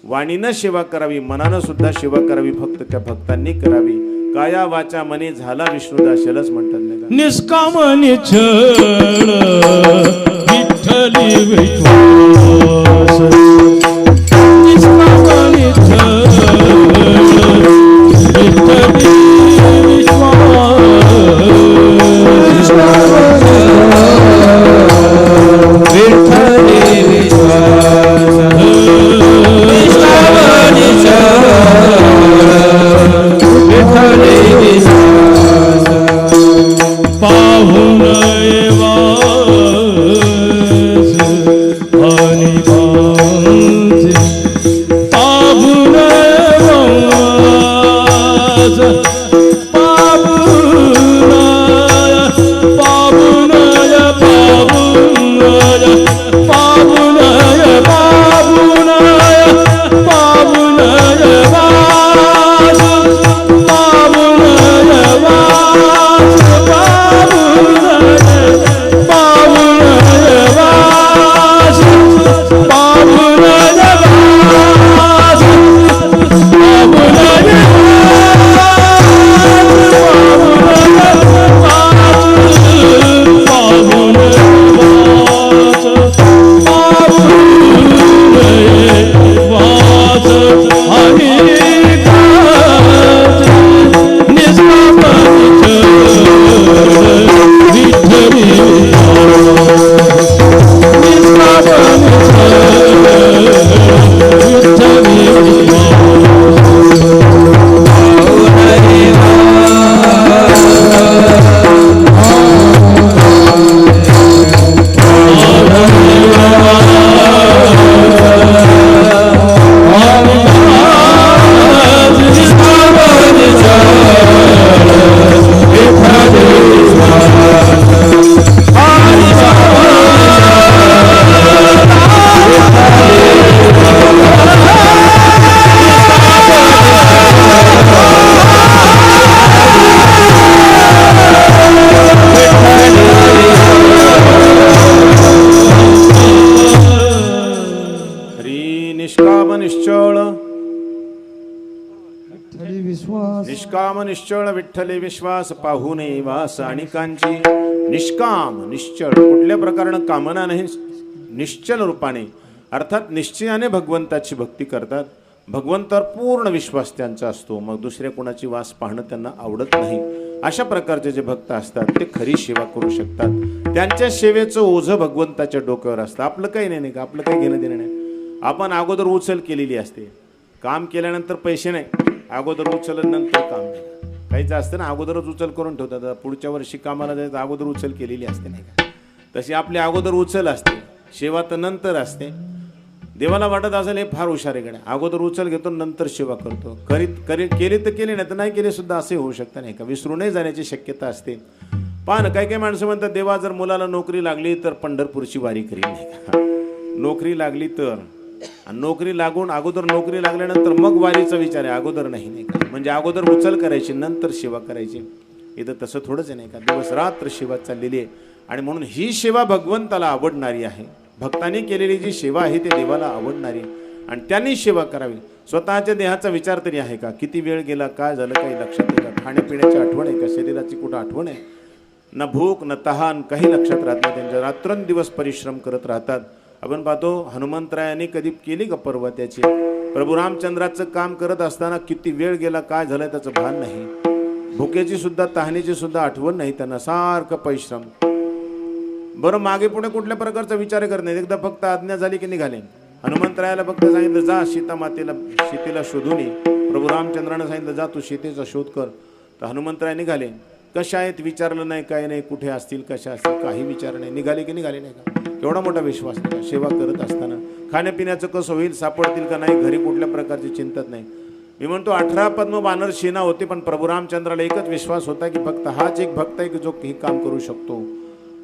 वाणीनं सेवा करावी, मनानं सुद्धा सेवा करावी, फक्त त्या भक्तांनी करावी. काया वाचा मने झाला विष्णुदासलच म्हणतात नाही का? निष्काम निश्चळ विठ्ठली विश्वास, निष्काम निश्चळ विठ्ठली विश्वास, विठ्ठली विश्वास, निष्काम निश्चळ विठ्ठली विश्वास. पाहुन निष्काम निश्चळ विठ्ठले विश्वास पाहुने वास आणि कांची. निष्काम निश्चळ कुठल्या प्रकारनं कामना नाही, निश्चल रूपाने अर्थात निश्चयाने भगवंताची भक्ती करतात. भगवंतावर पूर्ण विश्वास त्यांचा असतो. मग दुसऱ्या कोणाची वास पाहणं त्यांना आवडत नाही. अशा प्रकारचे जे भक्त असतात ते खरी सेवा करू शकतात. त्यांच्या सेवेचं ओझं भगवंताच्या डोक्यावर असतं. आपलं काही नाही का, आपलं काही घेणं देणं नाही. आपण अगोदर उचल केलेली असते. काम केल्यानंतर पैसे नाही, अगोदर उचल नंतर काम नाही. काहीच असतं ना, अगोदरच उचल करून ठेवतात. पुढच्या वर्षी कामाला जायचं अगोदर उचल केलेली असते नाही का. तशी आपली अगोदर उचल असते, सेवा तर नंतर असते. देवाला वाटत असेल हे फार हुशार आहे, अगोदर उचल घेतो नंतर सेवा करतो. केली तर केली, नाही तर नाही केली सुद्धा असे होऊ शकतं नाही का. विसरूनही जाण्याची शक्यता असते. पहा ना, काही काही माणसं म्हणतात देवा जर मुलाला नोकरी लागली तर पंढरपूरची वारी करील नाही का. नोकरी लागली तर, आणि नोकरी लागून अगोदर नोकरी लागल्यानंतर मग वारीचा विचार आहे, अगोदर नाही का. म्हणजे अगोदर उचल करायची नंतर सेवा करायची. इथं तसं थोडंच आहे नाही का. दिवस रात्र सेवा चाललेली आहे. आणि म्हणून ही सेवा भगवंताला आवडणारी आहे. भक्तांनी केलेली जी सेवा आहे ती देवाला आवडणारी, आणि त्यांनी सेवा करावी. स्वतःच्या देहाचा विचार तरी आहे का. किती वेळ गेला, काय झालं, काही लक्षात आहे का. खाण्यापिण्याची आठवण आहे का, शरीराची कुठं आठवण आहे. न भूक न तहान काही लक्षात राहत नाही. त्यांच्या रात्रंदिवस परिश्रम करत राहतात. आपण पाहतो हनुमंतरायाने कधी केली का परवा त्याची. प्रभू रामचंद्राचं काम करत असताना किती वेळ गेला, काय झालंय त्याचं भान नाही. भुकेची सुद्धा तहानीची सुद्धा आठवण नाही त्यांना. सारखं परिश्रम. बरं, मागे पुढे कुठल्या प्रकारचा विचार करत नाही. एकदा फक्त आज्ञा झाली की निघाले. हनुमंतरायाला फक्त सांगितलं जा सीतेला शोधून ये. प्रभू रामचंद्रानं सांगितलं जा तू सीतेचा शोध कर. तर हनुमंतराय निघाले. कशा आहेत विचारलं नाही, काय नाही, कुठे असतील, कशा असतील, काही विचार नाही. निघाले की निघाले नाही का. एवढा मोठा विश्वास नाही का. सेवा करत असताना खाण्यापिण्याचं कसं होईल, सापडतील का नाही, घरी कुठल्या प्रकारची चिंतत नाही. मी म्हणतो 18 पद्म वानर सेना होते, पण प्रभू रामचंद्राला एकच विश्वास होता की फक्त हाच एक भक्त आहे की जो हे काम करू शकतो.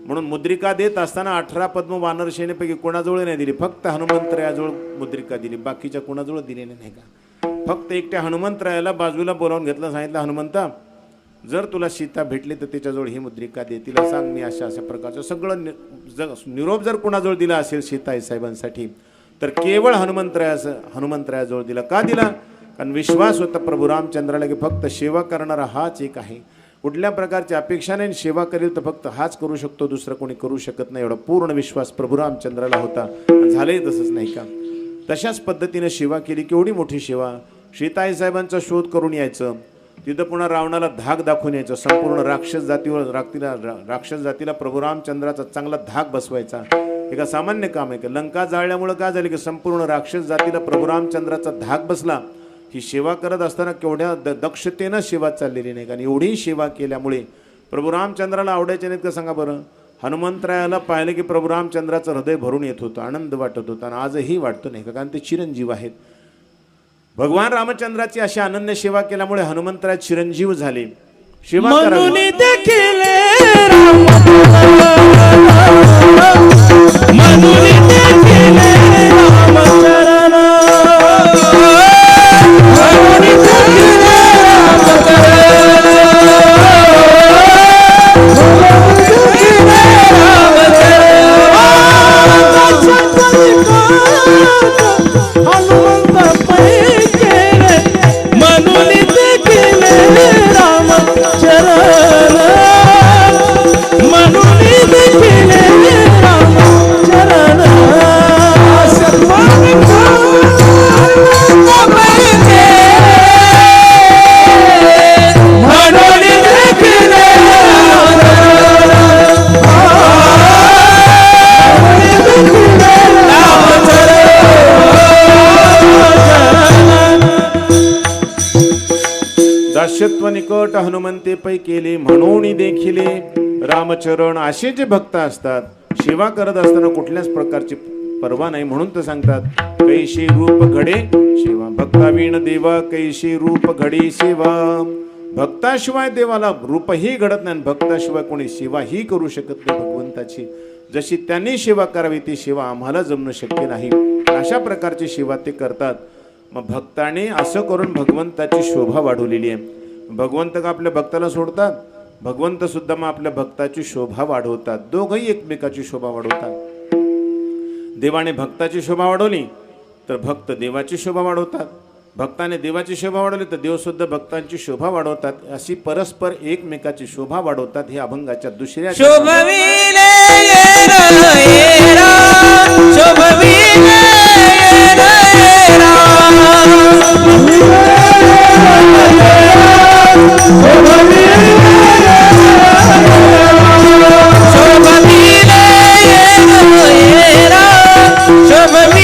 म्हणून मुद्रिका देत असताना 18 पद्म वानर सेनेपैकी कोणाजवळ नाही दिली, फक्त हनुमंतरायाजवळ मुद्रिका दिली. बाकीच्या कोणाजवळ दिली नाही का. फक्त एकट्या हनुमंतरायाला बाजूला बोलावून घेतलं. सांगितलं हनुमंता जर तुला सीता भेटली तर तिच्याजवळ ही मुद्रिका दे. तिला सांग मी अशा अशा प्रकारचं सगळं निरोप जर कोणाजवळ दिला असेल सीताई साहेबांसाठी तर केवळ हनुमंतरायाजवळ दिला. का दिला, कारण विश्वास होता प्रभू रामचंद्राला की फक्त सेवा करणारा हाच एक आहे. कुठल्या प्रकारची अपेक्षा नाही, सेवा करेल तर फक्त हाच करू शकतो, दुसरं कोणी करू शकत नाही. एवढा पूर्ण विश्वास प्रभू रामचंद्राला होता. झालंय तसंच नाही का. तशाच पद्धतीने सेवा केली. केवढी मोठी सेवा. सीताई साहेबांचा शोध करून यायचं. तिथं पुन्हा रावणाला धाक दाखवून यायचं. संपूर्ण राक्षस जातीला प्रभू रामचंद्राचा चांगला धाक बसवायचा. हे का सामान्य काम आहे का. लंका जाळल्यामुळं काय झालं की संपूर्ण राक्षस जातीला प्रभू रामचंद्राचा धाक बसला. ही सेवा करत असताना केवढ्या दक्षतेनं सेवा चाललेली नाही. कारण एवढी सेवा केल्यामुळे प्रभू रामचंद्राला आवडायचे नाहीत का सांगा बरं. हनुमंतरायाला पाहिलं की प्रभू रामचंद्राचं हृदय भरून येत होतं, आनंद वाटत होता. आणि आजही वाटतो नाही का, कारण ते चिरंजीव आहेत. भगवान रामचंद्राची अशी अनन्य सेवा केल्यामुळे हनुमंतराय चिरंजीव झाले. सेवा करावी. दास्यत्व निकट हनुमंते पै केले म्हणून देखिले रामचरण. असे जे भक्त असतात सेवा करत असताना कुठल्याच प्रकारची पर्वा नाही. म्हणून तर सांगतात कैशी रूप घडे सेवा भक्तावीण देवा कैशी रूप घडी सेवा. भक्ताशिवाय देवाला रूपही घडत नाही. भक्ताशिवाय कोणी सेवाही करू शकत नाही भगवंताची. जशी त्यांनी सेवा करावी ती सेवा आम्हाला जमणं शक्य नाही. अशा प्रकारची सेवा ते करतात. मग भक्ताने असं करून भगवंताची शोभा वाढवलेली आहे. भगवंत का आपल्या भक्ताला सोडतात, भगवंत सुद्धा मग आपल्या भक्ताची शोभा वाढवतात. दोघंही एकमेकाची शोभा वाढवतात. देवाने भक्ताची शोभा वाढवली तर भक्त देवाची शोभा वाढवतात. भक्ताने देवाची शोभा वाढवली तर देव सुद्धा भक्तांची शोभा वाढवतात. अशी परस्पर एकमेकाची शोभा वाढवतात. हे अभंगाच्या दुसऱ्या शोभविले येरा शोभविले येरा शोभविले येरा शोभविले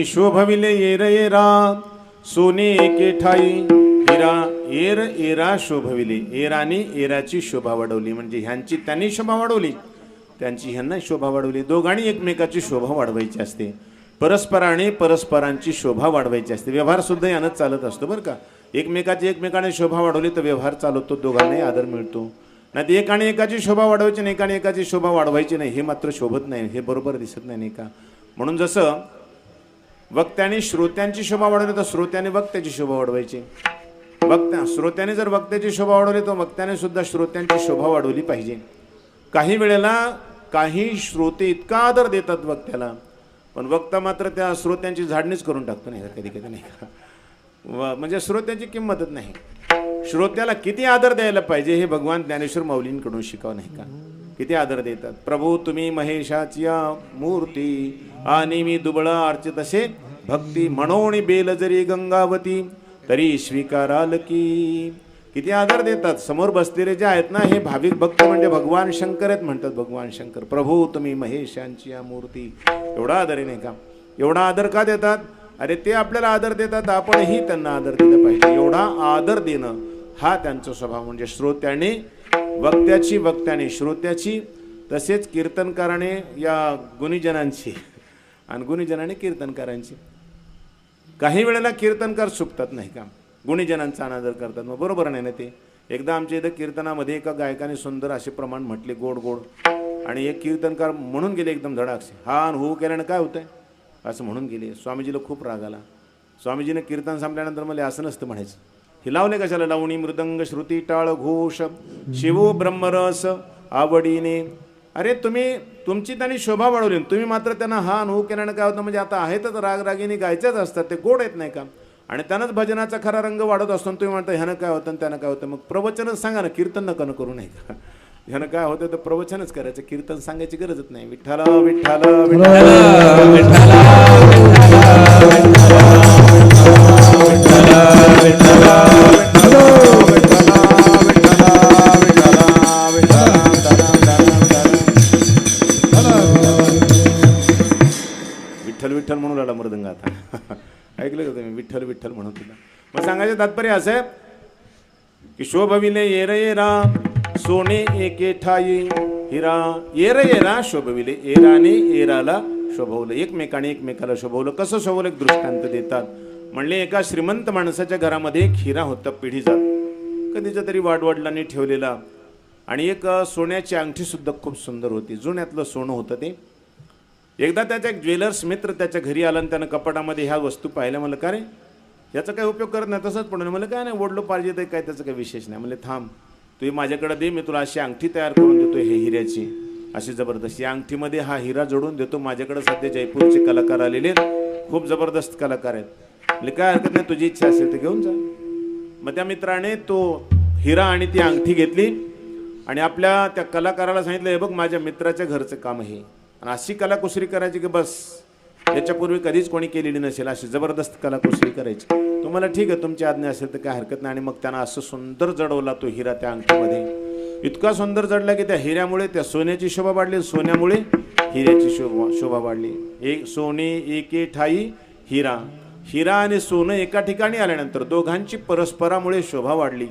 शोभविले येर येरा सोने एके ठाई हिरा एर एरा शोभविले. एराने एराची शोभा वाढवली म्हणजे ह्यांची त्यांनी शोभा वाढवली, त्यांची ह्यांना शोभा वाढवली. दोघांनी एकमेकाची शोभा वाढवायची असते. परस्पराने परस्परांची शोभा वाढवायची असते. व्यवहार सुद्धा यानंच चालत असतो बरं का. एकमेकाने शोभा वाढवली तर व्यवहार चालवतो, दोघांनाही आदर मिळतो. नाही तर एकाने एकाची शोभा वाढवायची नाही, एकाने एकाची शोभा वाढवायची नाही, हे मात्र शोभत नाही, हे बरोबर दिसत नाही का. म्हणून जसं वक्त्याने श्रोत्यांची शोभा वाढवली तर श्रोत्याने वक्त्याची शोभा वाढवायची. श्रोत्याने जर वक्त्याची शोभा वाढवली तर वक्त्याने सुद्धा श्रोत्यांची शोभा वाढवली पाहिजे. काही वेळेला काही श्रोते इतका आदर देतात वक्त्याला, पण वक्ता मात्र त्या श्रोत्यांची झाडणीच करून टाकतो नाही का, कधी कधी नाही का. म्हणजे श्रोत्याची किंमतच नाही. श्रोत्याला किती आदर द्यायला पाहिजे हे भगवान ज्ञानेश्वर माऊलींकडून शिकाव नाही का. किती आदर देतात. प्रभू तुम्ही महेशाची मूर्ती आणि मी दुबळा अर्चित असे भक्ती म्हणून बेल जरी गंगावती तरी स्वीकाराल की. किती आदर देतात. समोर बसलेले जे आहेत ना हे भाविक भक्त म्हणजे भगवान शंकर आहेत म्हणतात. भगवान शंकर प्रभू तुम्ही महेशांची मूर्ती. एवढा आदर आहे नाही का. एवढा आदर का देतात. अरे ते आपल्याला आदर देतात, आपणही त्यांना आदर दिला पाहिजे. एवढा आदर देणं हा त्यांचा स्वभाव. म्हणजे श्रोत्याने वक्त्याची, वक्त्याने श्रोत्याची, तसेच कीर्तनकाराने या गुणीजनांची आणि गुणीजनाने कीर्तनकारांची. काही वेळेला कीर्तनकार चुकतात नाही का, गुणीजनांचा अनादर करतात. मग बरोबर नाही ना ते. एकदा आमच्या इथं कीर्तनामध्ये एका गायकाने सुंदर असे प्रमाण म्हटले गोड गोड, आणि एक कीर्तनकार म्हणून गेले एकदम धडाकसे, हा आणि हो केल्यानं काय होतंय असं म्हणून गेले. स्वामीजीला खूप राग आला. स्वामीजीने कीर्तन संपल्यानंतर मला असं नसतं म्हणायचं, हे लावले कशाला, लावणी मृदंग श्रुती टाळ घोष शिवो ब्रह्मरस आवडीने. अरे तुम्ही तुमची त्यांनी शोभा वाढवली, तुम्ही मात्र त्यांना हा अनुभव केल्यानं काय होतं. म्हणजे आता आहेतच रागरागिनी गायच्याच असतात, ते गोड येत नाही का. आणि त्यानंच भजनाचा खरा रंग वाढत असतो. तुम्ही म्हणता ह्यानं काय होतं त्यानं काय होतं. मग प्रवचनच सांगा ना, कीर्तन नका करू नाही का. ह्यानं काय होतं तर प्रवचनच करायचं, कीर्तन सांगायची गरजच नाही. विठ्ठला विठ्ठला विठ्ठल विठ्ठल म्हणून लागला मृदंग. आता ऐकलं का तुम्ही, विठ्ठल विठ्ठल म्हणून तुला. मग सांगायचं तात्पर्य असं आहे की शोभविले येर येरा सोने एके ठाई हिरा. येर येरा शोभविले, एराने एराला शोभवलं, एकमेकाने एकमेकाला शोभवलं. कसं शोभवलं एक दृष्टांत देतात. म्हणले एका श्रीमंत माणसाच्या घरामध्ये एक हिरा होता पिढीचा, कधीच्या तरी वाडवडिलांनी ठेवलेला. आणि एक सोन्याची अंगठी सुद्धा खूप सुंदर होती, जुन्यातलं सोनं होतं ते. एकदा त्याचा एक ज्वेलर्स मित्र त्याच्या घरी आला आणि त्यानं कपाटामध्ये ह्या वस्तू पाहिल्या. म्हणलं का रे याचा काही उपयोग करत नाही, तसंच पडून. मला काय नाही, ओढलो पाहिजे तर काय त्याचं काही विशेष नाही. म्हणजे थांब तू माझ्याकडे दे, मी तुला अशी अंगठी तयार करून देतो हे हिऱ्याची, अशी जबरदस्त. या अंगठीमध्ये हा हिरा जोडून देतो. माझ्याकडे सध्या जयपूरचे कलाकार आलेले आहेत, खूप जबरदस्त कलाकार आहेत. म्हणजे काय हरकत नाही, तुझी इच्छा असेल तर घेऊन जा. मग त्या मित्राने तो हिरा आणि ती अंगठी घेतली आणि आपल्या त्या कलाकाराला सांगितलं, हे बघ माझ्या मित्राच्या घरचं काम आहे आणि अशी कलाकुसरी करायची की बस याच्यापूर्वी कधीच कोणी केलेली नसेल, अशी जबरदस्त कलाकुसरी करायची. तो तुम्हाला ठीक आहे, तुमची आज्ञा असेल तर काय हरकत नाही. आणि मग त्यांना असं सुंदर जडवला तो हिरा त्या अंगठीमध्ये. इतका सुंदर जडला की त्या हिऱ्यामुळे त्या सोन्याची शोभा वाढली, सोन्यामुळे हिऱ्याची शोभा वाढली. एक सोने एके ठाई हिरा. हिरा आणि सोनं एका ठिकाणी आल्यानंतर दोघांची परस्परामुळे शोभा वाढली.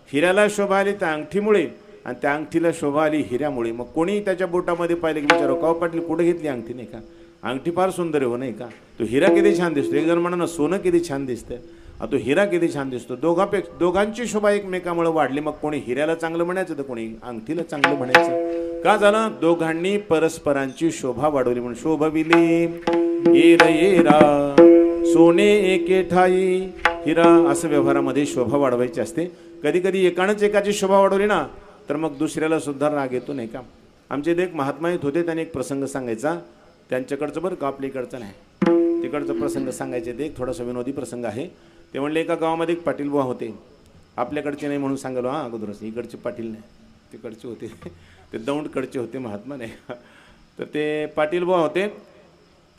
हिऱ्याला शोभा आली त्या अंगठीमुळे आणि त्या अंगठीला शोभा आली हिऱ्यामुळे. मग कोणी त्याच्या बोटामध्ये पाहिलं की विचारो, काव पाटील कुठे घेतली अंगठी, नाही का? अंगठी फार सुंदर आहे हो, नाही का? तो हिरा किती छान दिसतो. एक जण म्हणा ना, सोनं किती छान दिसतं, तो हिरा किती छान दिसतो. दोघांची शोभा एकमेकामुळे वाढली. मग कोणी हिऱ्याला चांगलं म्हणायचं तर कोणी अंगठीला चांगलं म्हणायचं. का झालं? दोघांनी परस्परांची शोभा वाढवली म्हणून शोभविली येरा सोने एके ठाई हिरा. असं व्यवहारामध्ये शोभा वाढवायची असते. कधी कधी एकानंच एकाची शोभा वाढवली ना तर मग दुसऱ्याला सुद्धा राग येतो, नाही का? आमचे एक महात्मा येत होते, त्याने एक प्रसंग सांगायचा. त्यांच्याकडचं बरं का, आपल्या इकडचं नाही, तिकडचा प्रसंग सांगायचे. ते एक थोडासा विनोदी प्रसंग आहे. ते म्हणले एका गावामध्ये एक पाटील बुवा होते. आपल्याकडचे नाही म्हणून सांगालो हां अगोदरच, इकडचे पाटील नाही, तिकडचे होते. ते दौंडकडचे होते महात्मा, नाही. तर ते पाटील बुवा होते.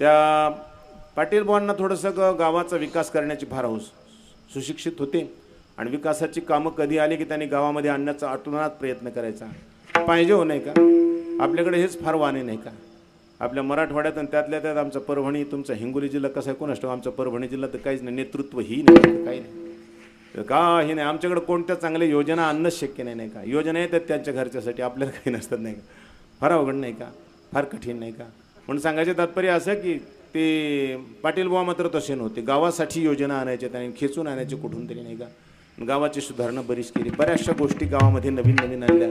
त्या पाटील बुवांना थोडंसं गावाचा विकास करण्याची फार हौस. सुशिक्षित होते आणि विकासाची कामं कधी आली की त्यांनी गावामध्ये आणण्याचा अतोनात प्रयत्न करायचा. पाहिजे हो, नाही का? आपल्याकडे हेच फार वाणे, नाही का? आपल्या मराठवाड्यात आणि त्यातल्या त्यात आमचा परभणी, तुमचा हिंगोली जिल्हा कसा आहे कोण असतो? आमचा परभणी जिल्हा तर काहीच नाही, नेतृत्व ही नाही, काही नाही, तर काही नाही. आमच्याकडे कोणत्या चांगल्या योजना आणणंच शक्य नाही, नाही का? योजना येतात त्यांच्या घरच्यासाठी, आपल्याला काही नसतात, नाही का? फार अवघड, नाही का? फार कठीण, नाही का? म्हणून सांगायचे तात्पर्य असं की ते पाटील बुवा मात्र तसे नव्हते. गावासाठी योजना आणायच्या, त्यांनी खेचून आणायचे कुठून तरी, नाही का? गावाची सुधारणा बरीच केली. बऱ्याचशा गोष्टी गावामध्ये नवीन नवीन आणल्या.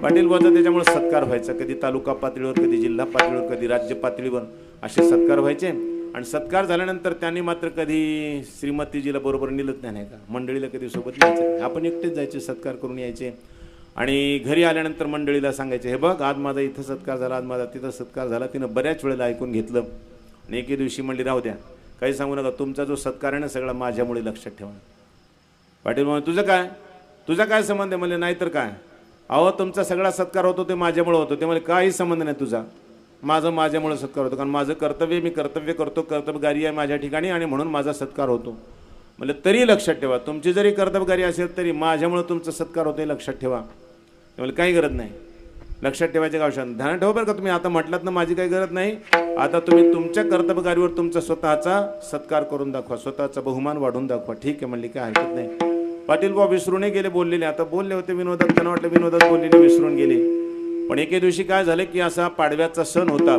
पाटील बुवाचा त्याच्यामुळे सत्कार व्हायचा. कधी तालुका पातळीवर, कधी जिल्हा पातळीवर, कधी राज्य पातळीवर असे सत्कार व्हायचे. आणि सत्कार झाल्यानंतर त्यांनी मात्र कधी श्रीमतीजीला बरोबर नेलंच नाही, नाही का? मंडळीला कधी सोबत न्यायचं. आपण एकटेच जायचे, सत्कार करून यायचे. आणि घरी आल्यानंतर मंडळीला सांगायचे, हे बघ आज माझा इथं सत्कार झाला, आज माझा तिथं सत्कार झाला. तिनं बऱ्याच वेळेला ऐकून घेतलं. आणि एके दिवशी म्हणली, राहू द्या, काही सांगू नका, तुमचा जो सत्कार आहे ना सगळा माझ्यामुळे, लक्षात ठेवा. पाटील म्हणून तुझा काय संबंध आहे? म्हणले नाही तर काय, अहो तुमचा सगळा सत्कार होतो ते माझ्यामुळे होतो. ते म्हणजे काही संबंध नाही तुझा, माझ्यामुळे सत्कार होतो. कारण माझं कर्तव्य, मी कर्तव्य करतो, कर्तव्यगारी आहे माझ्या ठिकाणी आणि म्हणून माझा सत्कार होतो. म्हणजे तरी लक्षात ठेवा, तुमची जरी कर्तव्यगारी असेल तरी माझ्यामुळे तुमचा सत्कार होतो, लक्षात ठेवा. म्हणजे काही गरज नाही, लक्षात ठेवायचे गावशान. ध्यान ठेवा बरं का. तुम्ही आता म्हटलात ना माझी काही गरज नाही, आता तुम्ही तुमच्या कर्तव्यगारीवर तुमचा स्वतःचा सत्कार करून दाखवा, स्वतःचा बहुमान वाढवून दाखवा. ठीक आहे म्हणली, काय हरकत नाही. पाटील बुवा विसरूनही गेले, बोललेले. आता बोलले होते विनोदात, त्यांना वाटलं विनोदात बोललेले विसरून गेले. पण एके दिवशी काय झालं की असा पाडव्याचा सण होता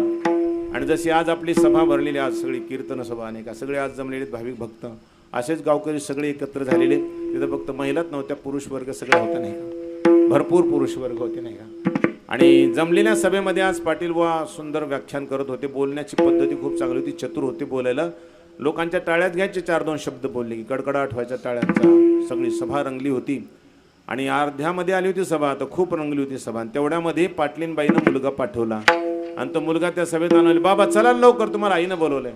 आणि जशी आज आपली सभा भरलेली, आज सगळी कीर्तन सभा, नाही का? सगळे आज जमलेले भाविक भक्त, असेच गावकरी सगळे एकत्र झालेले. तिथं फक्त महिलाच नव्हत्या, पुरुष वर्ग सगळा होता, नाही का? भरपूर पुरुष वर्ग होते, नाही का? आणि जमलेल्या सभेमध्ये आज पाटील बुवा सुंदर व्याख्यान करत होते. बोलण्याची पद्धती खूप चांगली होती, चतुर होते बोलायला. लोकांच्या टाळ्यात घ्यायचे, 4-2 शब्द बोलले की कडकडाट व्हायचा टाळ्यांचा. सगळी सभा रंगली होती आणि अर्ध्यामध्ये आली होती सभा, तर खूप रंगली होती सभा. तेवढ्यामध्ये पाटलीनबाईनं मुलगा पाठवला आणि तो मुलगा त्या सभेत आणले. बाबा चला लवकर, तुम्हाला आईनं बोलवलंय.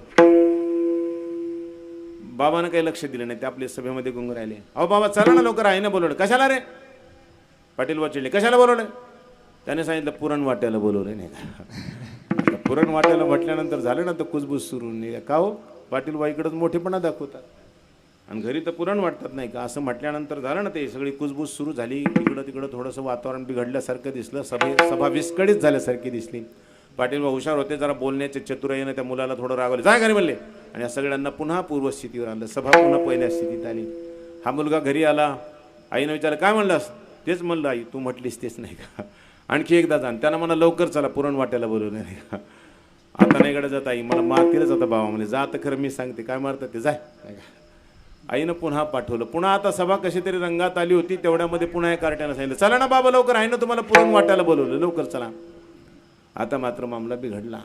बाबानं काही लक्ष दिलं नाही, ते आपल्या सभेमध्ये गुंग राहिले. अहो बाबा चला ना लवकर, आईनं बोलवलं. कशाला रे? पाटील बुवा चिडले, कशाला बोलवलं? त्याने सांगितलं पुरण वाट्याला बोलवलं, नाही का? पुरण वाट्याला म्हटल्यानंतर झालं ना तर कुजबूज सुरू नाही का हो? पाटील बुवा इकडंच मोठेपणा दाखवतात आणि घरी तर पुरण वाटतात, नाही का? असं म्हटल्यानंतर झालं ना ते सगळी कुजबूज सुरू झाली. इकडं तिकडं थोडंसं वातावरण बिघडल्यासारखं दिसलं. सभा विस्कळीत झाल्यासारखी दिसली. पाटील बुवा हुशार होते, जरा बोलण्याचे चतुराईनं त्या मुलाला थोडं रागवले, जा घरी म्हणले. आणि या सगळ्यांना पुन्हा पूर्वस्थितीवर आणलं. सभा पुन्हा पहिल्या स्थितीत आली. हा मुलगा घरी आला. आईनं विचारलं, काय म्हणलास? तेच म्हणलं आई, तू म्हटलीस तेच, नाही का? आणखी एकदा जा. त्यांना म्हणा लवकर चला, पुरण वाट्याला बोलवलं, नाही का? आता नाही कडे जात आई, मला मारतीलच आता बाबा. म्हणजे जा तर खरं, मी सांगते काय मारतात ते, जाय. आईनं पुन्हा पाठवलं. पुन्हा आता सभा कशी तरी रंगात आली होती. तेवढ्यामध्ये पुन्हा एक कार्ट्यानं सांगितलं, चला ना बाबा लवकर, आईनं तुम्हाला पुरण वाट्याला बोलवलं, लवकर चला. आता मात्र मामला बिघडला.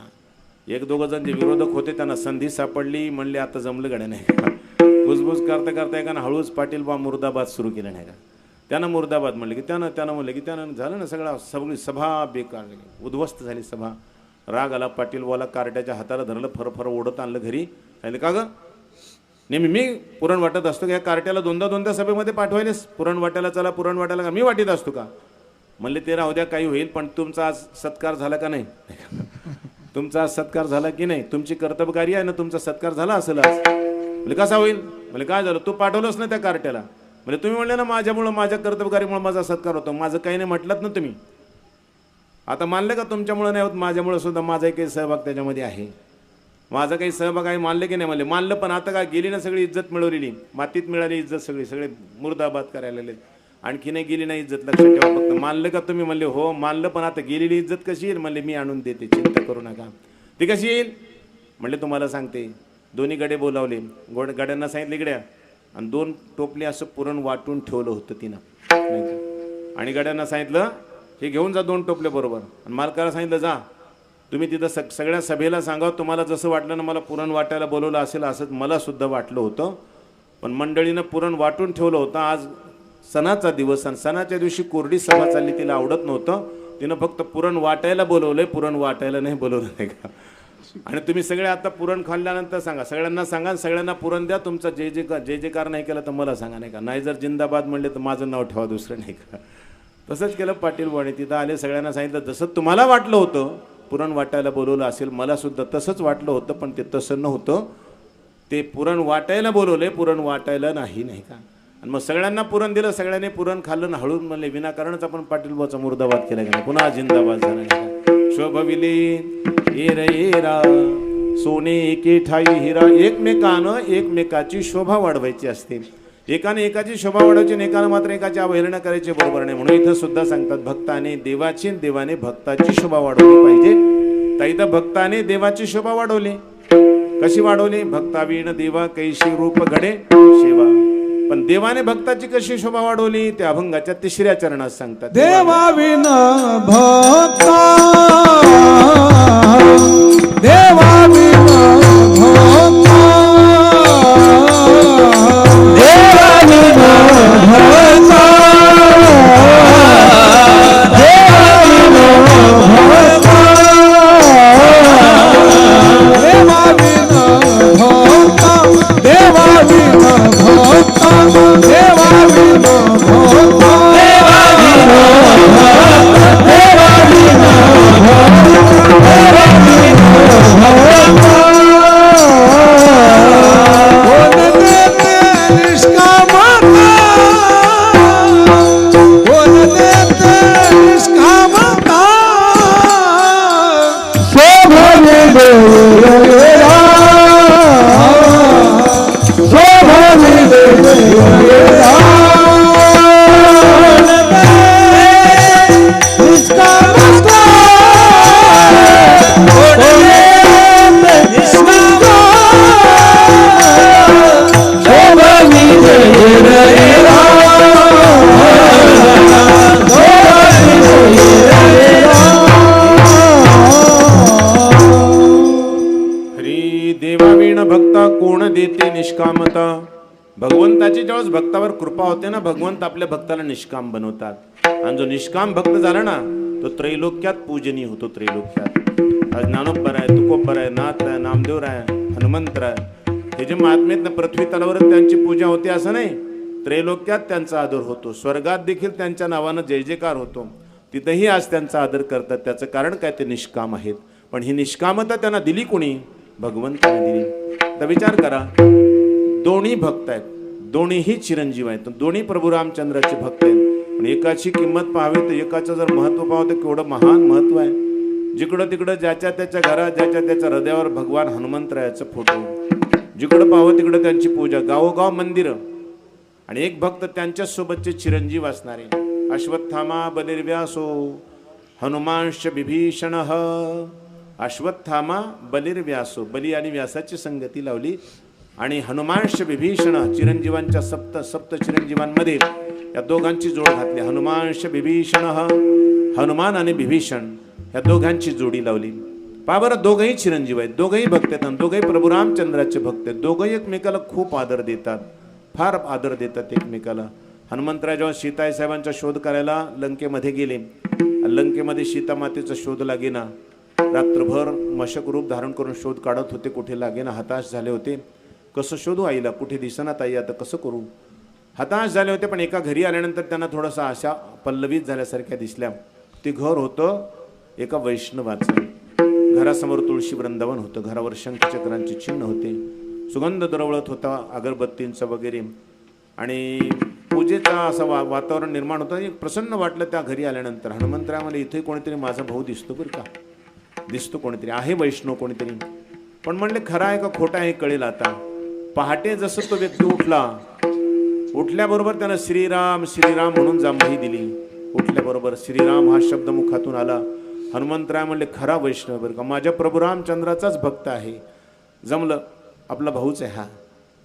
1-2 जण जे विरोधक होते त्यांना संधी सापडली. म्हणले आता जमलं गड्या, नाही का? कुजबूज करता करता एकानं हळूच पाटील बा मुर्दाबाद सुरू केलं, नाही का? त्यानं मुर्दाबाद म्हणले की त्यानं म्हणलं की त्यानं झालं ना सगळी सभा बेकार झाली, उद्ध्वस्त झाली सभा. राग आला. पाटील बुवाला कार्ट्याच्या हाताला धरलं, फरफर ओढत आणलं घरी. सांगितलं, का गं नेहमी मी पुरण वाटत असतो का? या कार्ट्याला 2दा सभेमध्ये पाठवायलेस? पुरण वाट्याला चला, पुरण वाट्याला का मी वाटीत असतो का? म्हणले ते राहू द्या, काही होईल, पण तुमचा आज सत्कार झाला का नाही? तुमचा आज सत्कार झाला की नाही? तुमची कर्तव्यगारी आहे ना, तुमचा सत्कार झाला असेल आज. म्हणजे कसा होईल? म्हणजे काय झालं, तू पाठवलंच ना त्या कार्ट्याला. म्हणजे तुम्ही म्हणले ना माझ्यामुळं, माझ्या कर्तव्यकारीमुळे माझा सत्कार होतो. माझं काही नाही म्हटलं ना तुम्ही. आता मानलं का तुमच्यामुळं नाही होत, माझ्यामुळं सुद्धा माझाही काही सहभाग त्याच्यामध्ये आहे. माझा काही सहभाग आहे, मानले की नाही म्हणले, मानलं. पण आता काय गेली ना सगळी इज्जत मिळवलेली, मातीत मिळाली इज्जत सगळी, सगळे मुर्दाबाद करायला लागले. आणखी नाही गेली नाही इज्जत, लक्षात ठेवा. फक्त मानलं का तुम्ही म्हणले हो मानलं, पण आता गेलेली इज्जत कशी येईल म्हणले, मी आणून देते, चिंता करू नका. ती कशी येईल म्हणले तुम्हाला सांगते. दोन्ही गडे बोलावले, गड्यांना सांगितले इकडे, आणि 2 टोपले असं पुरण वाटून ठेवलं होतं तिनं नाही का. आणि गड्यांना सांगितलं हे घेऊन जा 2 टोपले बरोबर. आणि मालकाला सांगितलं जा तुम्ही तिथं सगळ्या सभेला सांगा तुम्हाला जसं वाटलं ना मला पुरण वाटायला बोलवलं असेल असंच मला सुद्धा वाटलं होतं, पण मंडळीनं पुरण वाटून ठेवलं होतं. आज सणाचा दिवस आणि सणाच्या दिवशी कोरडी सभा चालली, तिला आवडत नव्हतं. तिनं फक्त पुरण वाटायला बोलवलंय, पुरण वाटायला नाही बोलवलं नाही का. आणि तुम्ही सगळे आता पुरण खाल्ल्यानंतर सांगा, सगळ्यांना सांगा, सगळ्यांना पुरण द्या. तुमचा जय जयकार नाही केला तर मला सांगा नाही का. नाही जर जिंदाबाद म्हणले तर माझं नाव ठेवा, दुसरं नाही का. तसंच केलं पाटील बुवाने. तिथं आले, सगळ्यांना सांगितलं जसं तुम्हाला वाटलं होतं पुरण वाटायला बोलवलं असेल, मला सुद्धा तसंच वाटलं होतं, पण ते तसं नव्हतं. ते पुरण वाटायला बोलवले, पुरण वाटायला नाही नाही का. आणि मग सगळ्यांना पुरण दिलं, सगळ्यांनी पुरण खाल्लं ना हळून म्हणले विनाकारणच आपण पाटील बुवाचा मुर्दाबाद केला गेला. पुन्हा जिंदाबाद झाला नाही का. शोभविले येरा सोने एके ठाई हिरा. एकमेकानं एकमेकाची शोभा वाढवायची असते. एकाने एकाची शोभा वाढवायची, एकानं मात्र एकाची अवहेलना करायची, बरोबर नाही. म्हणून इथं सुद्धा सांगतात भक्ताने देवाची, देवाने भक्ताची शोभा वाढवली पाहिजे. तर इथं भक्ताने देवाची शोभा वाढवली. कशी वाढवली? भक्तावीण देवा कैशी रूप घडे शेवा. पण देवाने भक्ताची कशी शोभा वाढवली त्या अभंगाच्या 3ऱ्या चरणात सांगतात. देवाविन भक्ता, देवाविन भक्ता, देवाविन भक्ता, देवाविन भक्ता, देवाविन भक्ता, देवाविन भक्ता, देवाविन भक्ता, निष्कामता. भगवंताची ज्यावेळेस भक्तावर कृपा होते ना, भगवंत आपल्या भक्ताला निष्काम बनवतात. आणि जो निष्काम भक्त झाला ना तो त्रैलोक्यात पूजनीय होतो. त्रैलोक्यात आज ज्ञानोबर आहे, तुकोबर आहे, नाथ आहे, नामदेव आहे, हनुमंत आहे, हे जे महात्मे आहेत ना पृथ्वी तलावरच त्यांची पूजा होते असं नाही, त्रैलोक्यात त्यांचा आदर होतो. स्वर्गात देखील त्यांच्या नावानं जय जयकार होतो. तिथेही आज त्यांचा आदर करतात. त्याचं कारण काय? ते निष्काम आहेत. पण ही निष्कामता त्यांना दिली कोणी? भगवंताने दिली. तर विचार करा, दोन्ही भक्त आहेत, दोन्हीही चिरंजीव आहेत, दोन्ही प्रभू रामचंद्राचे भक्त आहेत. पण एकाची किंमत पाहावी तर एकाचं जर महत्व पाहावं तर केवढं महान महत्व आहे. जिकडं तिकडं ज्याच्या त्याच्या घरात, ज्याच्या त्याच्या हृदयावर भगवान हनुमंतरायाचं फोटो, जिकडं पाहावं तिकडं त्यांची पूजा, गावोगाव मंदिरं. आणि एक भक्त त्यांच्यासोबतचे चिरंजीव असणारे. अश्वत्थामा बलिर्व्यासो हनुमांश विभीषण. अश्वत्थामा बलिर्व्यासो, बली आणि व्यासाची संगती लावली. आणि हनुमांश विभीषण, चिरंजीवांच्या सप्त चिरंजीवांमध्ये या दोघांची जोड घातली. हनुमांश विभीषण, हनुमान आणि विभीषण या दोघांची जोडी लावली. पहा बरं, दोघंही चिरंजीव आहेत, दोघंही भक्त आहेत, दोघंही प्रभू रामचंद्राचे भक्त आहेत. दोघंही एकमेकाला खूप आदर देतात, फार आदर देतात एकमेकाला. हनुमंतराय जेव्हा सीताई साहेबांचा शोध करायला लंकेमध्ये गेले, लंकेमध्ये सीता मातेचा शोध लागेना. रात्रभर मशक रूप धारण करून शोध काढत होते, कुठे लागेना, हताश झाले होते. कसं शोधू आईला, कुठे दिसना ताई, आता कसं करू, हताश झाले होते. पण एका घरी आल्यानंतर त्यांना थोडासा आशा पल्लवित झाल्यासारख्या दिसल्या. ते घर होतं एका वैष्णवाचं. घरासमोर तुळशी वृंदावन होतं, घरावर शंखचक्रांचे चिन्ह होते. सुगंध दरवळत होता अगरबत्तींचा वगैरे, आणि पूजेचा असं वातावरण निर्माण होतं. एक प्रसन्न वाटलं त्या घरी आल्यानंतर. हनुमंतराय मला इथे कोणीतरी माझा भाऊ दिसतो बरं का, दिसतो कोणीतरी आहे, वैष्णव कोणीतरी. पण म्हणले खरं आहे का खोटा आहे कळेल आता. पहाटे जसं तो व्यक्ती उठल्याबरोबर त्यानं श्रीराम श्रीराम म्हणून जांभई दिली. उठल्याबरोबर श्रीराम हा शब्द मुखातून आला. हनुमंतराय म्हणले खरा वैष्णव बरं का, माझ्या प्रभू रामचंद्राचाच भक्त आहे. जमलं, आपला भाऊच आहे हा.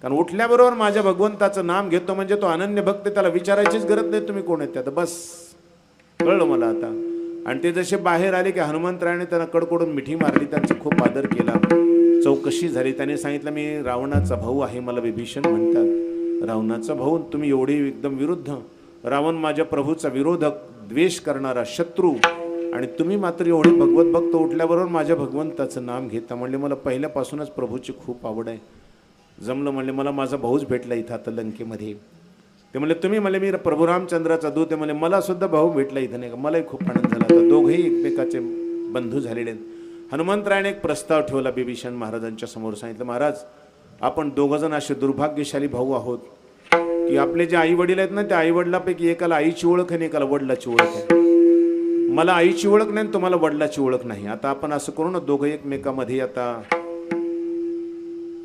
कारण उठल्याबरोबर माझ्या भगवंताचं नाम घेतो म्हणजे तो अनन्य भक्त, त्याला विचारायचीच गरज नाही तुम्ही कोण आहेत त्यात, बस कळलं मला आता. आणि ते जसे बाहेर आले की हनुमंतरायाने त्यांना कडकडून मिठी मारली, त्यांचा खूप आदर केला. चौकशी झाली. त्याने सांगितलं मी रावणाचा भाऊ आहे, मला विभीषण म्हणतात. रावणाचा भाऊ, तुम्ही एवढी एकदम विरुद्ध. रावण माझ्या प्रभूचा विरोधक, द्वेष करणारा, शत्रू, आणि तुम्ही मात्र एवढे भगवत भक्त उठल्याबरोबर माझ्या भगवंताचं नाम घेता. म्हणले मला पहिल्यापासूनच प्रभूची खूप आवड आहे. जमलं म्हणले मला माझा भाऊच भेटला इथं आता लंकेमध्ये. ते म्हणले तुम्ही म्हणले मी प्रभू रामचंद्राचा दूत आहे. म्हणले मला सुद्धा भाऊ भेटला इथं नाही का. मलाही खूप आनंद झाला. आता दोघेही एकमेकाचे बंधू झालेले आहेत. हनुमंतरायाने एक प्रस्ताव ठेवला विभीषण महाराजांच्या समोर. सांगितलं महाराज आपण दोघंजण असे दुर्भाग्यशाली भाऊ आहोत की आपले जे आई वडील आहेत ना, त्या आई वडिलापैकी एकाला आईची ओळख आहे आणि एकाला वडिलाची ओळख आहे. मला आईची ओळख नाही, तुम्हाला वडिलाची ओळख नाही. आता आपण असं करू ना, दोघं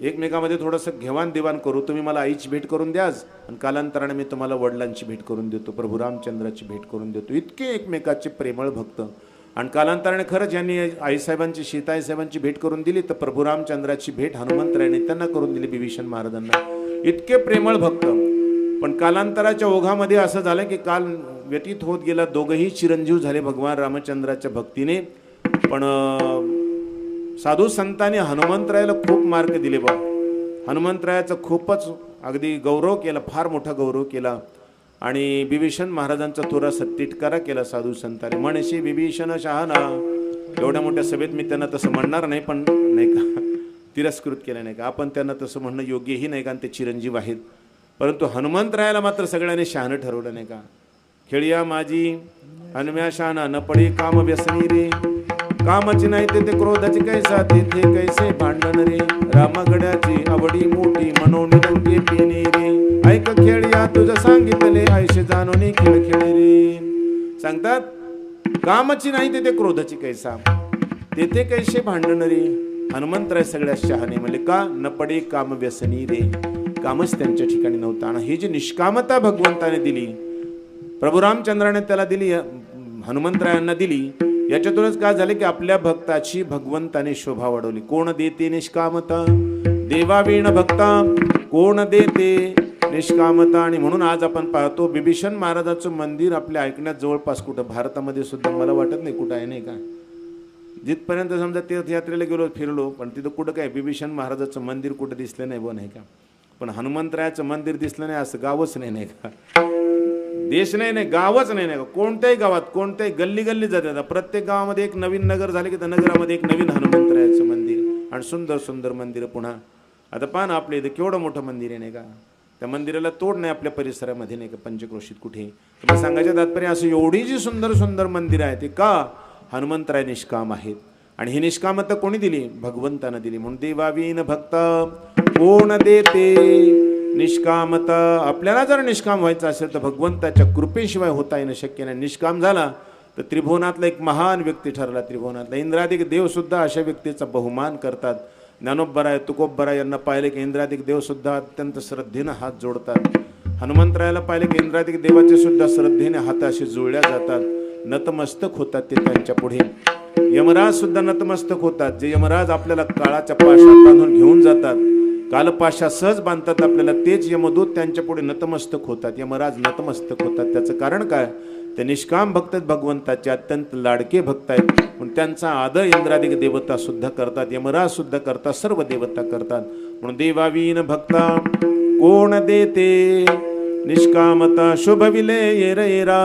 एकमेकामध्ये थोडंसं घेवाण देवाण करू. तुम्ही मला आईची भेट करून द्याच आणि कालांतराने मी तुम्हाला वडिलांची भेट करून देतो, प्रभू रामचंद्राची भेट करून देतो. इतके एकमेकाचे प्रेमळ भक्त. आणि कालांतराने खरंच यांनी आईसाहेबांची सीताईसाहेबांची भेट करून दिली, तर प्रभू रामचंद्राची भेट हनुमंतरायाने त्यांना करून दिली विभीषण महाराजांना. इतके प्रेमळ भक्त. पण कालांतराच्या ओघामध्ये असं झालं की काल व्यतीत होत गेला. दोघंही चिरंजीव झाले भगवान रामचंद्राच्या भक्तीने. पण साधू संतांनी हनुमंतरायाला खूप मार्क दिले बा. हनुमंतरायाचा खूपच अगदी गौरव केला, फार मोठा गौरव केला. आणि विभीषण महाराजांचा थोडासा तिटकारा केला साधू संतांनी. म्हणशी विभीषण शहाणा. एवढ्या मोठ्या सभेत मी त्यांना तसं म्हणणार नाही, पण नाही का तिरस्कृत केलं नाही का. आपण त्यांना तसं म्हणणं योग्यही नाही, कारण ते चिरंजीव आहेत. परंतु हनुमंतरायाला मात्र सगळ्यांनी शहाणं ठरवलं नाही का. खेळिया माझी हनुम्या शहाणा न पडे काम व्यसनी रे. कामाची नाही ते क्रोधाची कैसा तेथे कैसे भांडण रे. रामगड्याची आवडी मोठी म्हणून रंगे पिणे रे. ऐक खेळिया तुझं सांगितले आयुष्य जाणून खेळ खेळे रे. सांगतात कामाची नाही ते क्रोधाची कैसा तेथे कैसे भांडण रे. हनुमंतराय सगळ्यात शहाणे. म्हणले का न पडे काम व्यसनी रे. कामच त्यांच्या ठिकाणी नव्हता. आणि ही जी निष्कामता भगवंताने दिली, प्रभू रामचंद्राने त्याला दिली, हनुमंतरायांना दिली, याच्यातूनच काय झाले की आपल्या भक्ताची भगवंताने शोभा वाढवली. कोण देते निष्कामता देवावीण भक्ता, कोण देते निष्कामता. आणि म्हणून आज आपण पाहतो विभीषण महाराजाचं मंदिर आपल्या ऐकण्यात जवळपास कुठं भारतामध्ये सुद्धा मला वाटत नाही कुठं आहे, नाही का. जिथपर्यंत समजा तीर्थयात्रेला गेलो फिरलो, पण तिथं कुठं काय विभीषण महाराजाचं मंदिर कुठं दिसलं नाही, नाही का. पण हनुमंतरायाचं मंदिर दिसलं नाही असं गावच नाही, नाही का. देश नाही, गावच नाही का. कोणत्याही गावात कोणत्याही गल्ली गल्ली जाते. प्रत्येक गावामध्ये एक नवीन नगर झाले की त्या नगरामध्ये एक नवीन हनुमंतरायाचं मंदिर आणि सुंदर सुंदर मंदिर. पुन्हा आता पहा ना आपल्या इथं केवढं मोठं मंदिर आहे, नाही का. त्या मंदिराला तोड नाही आपल्या परिसरामध्ये, नाही का, पंचक्रोशीत कुठे. तर सांगायचं तात्पर्य असं एवढी जी सुंदर सुंदर मंदिरं आहेत ते का हनुमंतराय निष्काम आहेत. आणि ही निष्कामता कोणी दिली, भगवंतानं दिली. म्हणून देवावीन भक्त कोण देते निष्कामता. आपल्याला जर निष्काम व्हायचं असेल तर भगवंताच्या कृपेशिवाय होता येणं शक्य नाही. निष्काम झाला तर त्रिभुवनातला एक महान व्यक्ती ठरला. त्रिभुवनातला इंद्रादिक देव सुद्धा अशा व्यक्तीचा बहुमान करतात. ज्ञानोबराय तुकोबराय यांना पाहिले की इंद्रादिक देव सुद्धा अत्यंत श्रद्धेनं हात जोडतात. हनुमंतरायाला पाहिले की इंद्रादिक देवाचे सुद्धा श्रद्धेने हाताशी जुळल्या जातात, नतमस्तक होतात ते त्यांच्या पुढे. यमराज सुद्धा नतमस्तक होतात. जे यमराज आपल्याला काळाच्या पाशात बांधून घेऊन जातात, कालपाशा सहज बांधतात आपल्याला, तेच यमदूत त्यांच्या पुढे नतमस्तक होतात. यमराज नतमस्तक होतात. त्याचं कारण काय, ते निष्काम भक्त आहेत, भगवंताचे अत्यंत लाडके भक्त आहेत. पण त्यांचा आदर इंद्रादिक देवता सुद्धा करतात, यमराज सुद्धा करतात, सर्व देवता करतात. म्हणून देवावीन भक्ता कोण देते निष्कामता. शुभविले येरा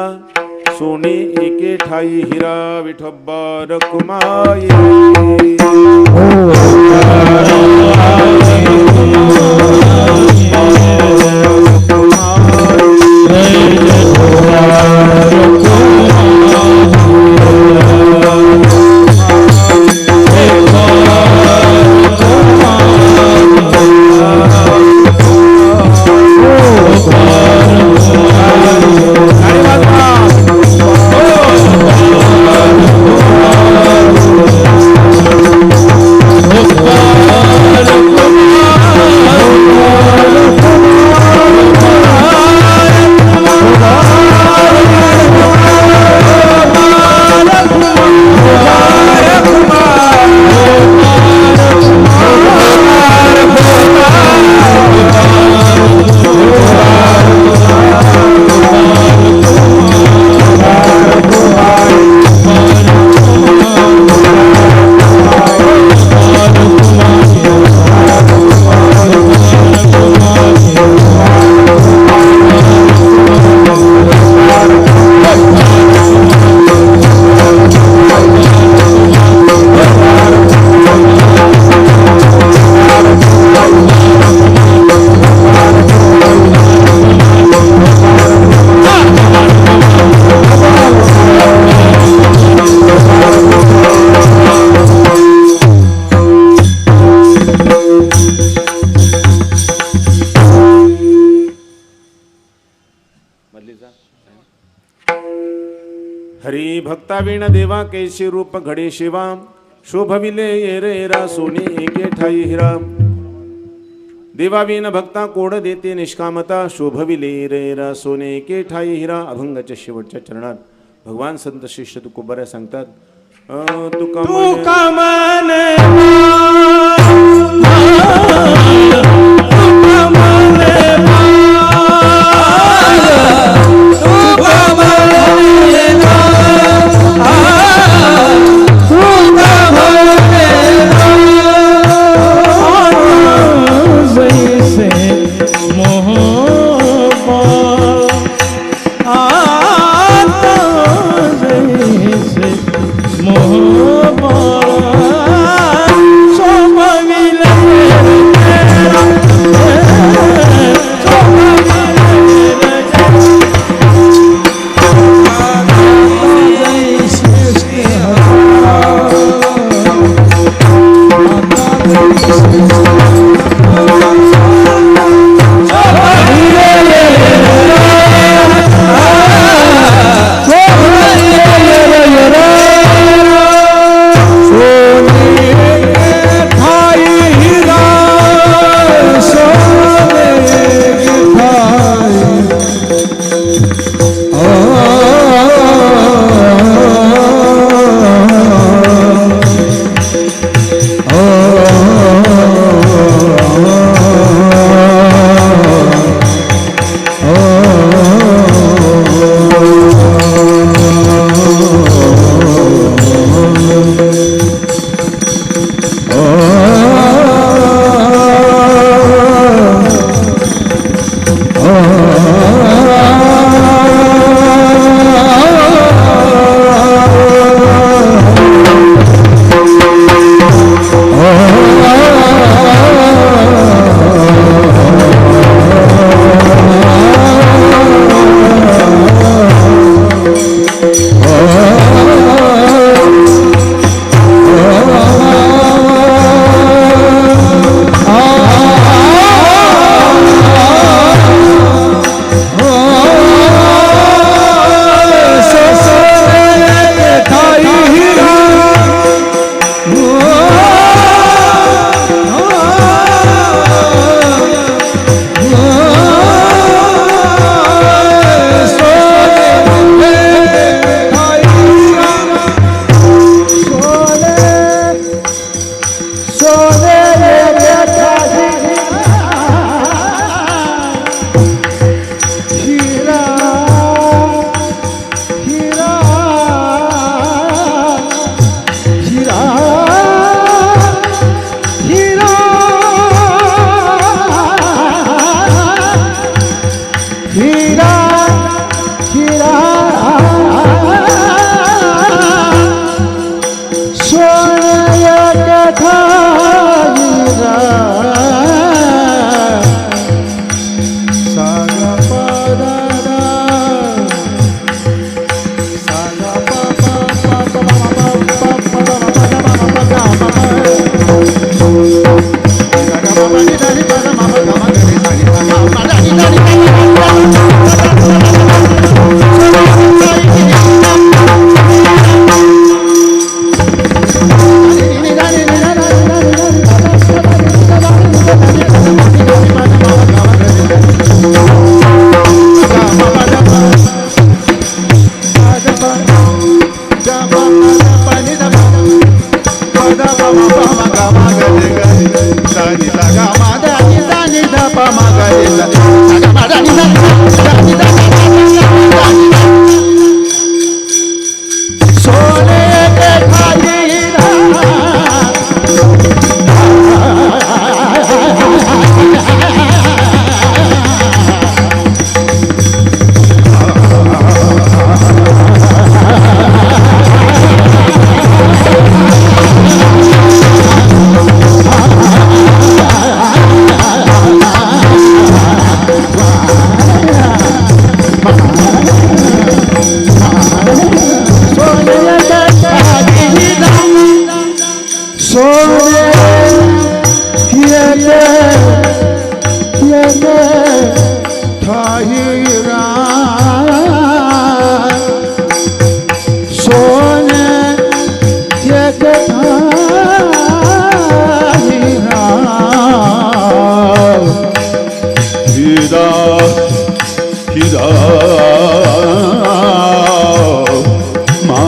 सोने एके ठाई हिरा विठोबा रखुमाई. हरी भक्तावीण देवा कैसे रूप घडे शिवा शोभविले येरेरा सोने एके ठाई हिरा देवावीन भक्ता कोड देते निष्कामता शोभविले येरेरा सोने एके ठाई हिरा. अभंगाच्या शेवटच्या चरणात भगवान संत शिष्य तुकोबाऱ्या सांगतात तुका हिरा हिरा मा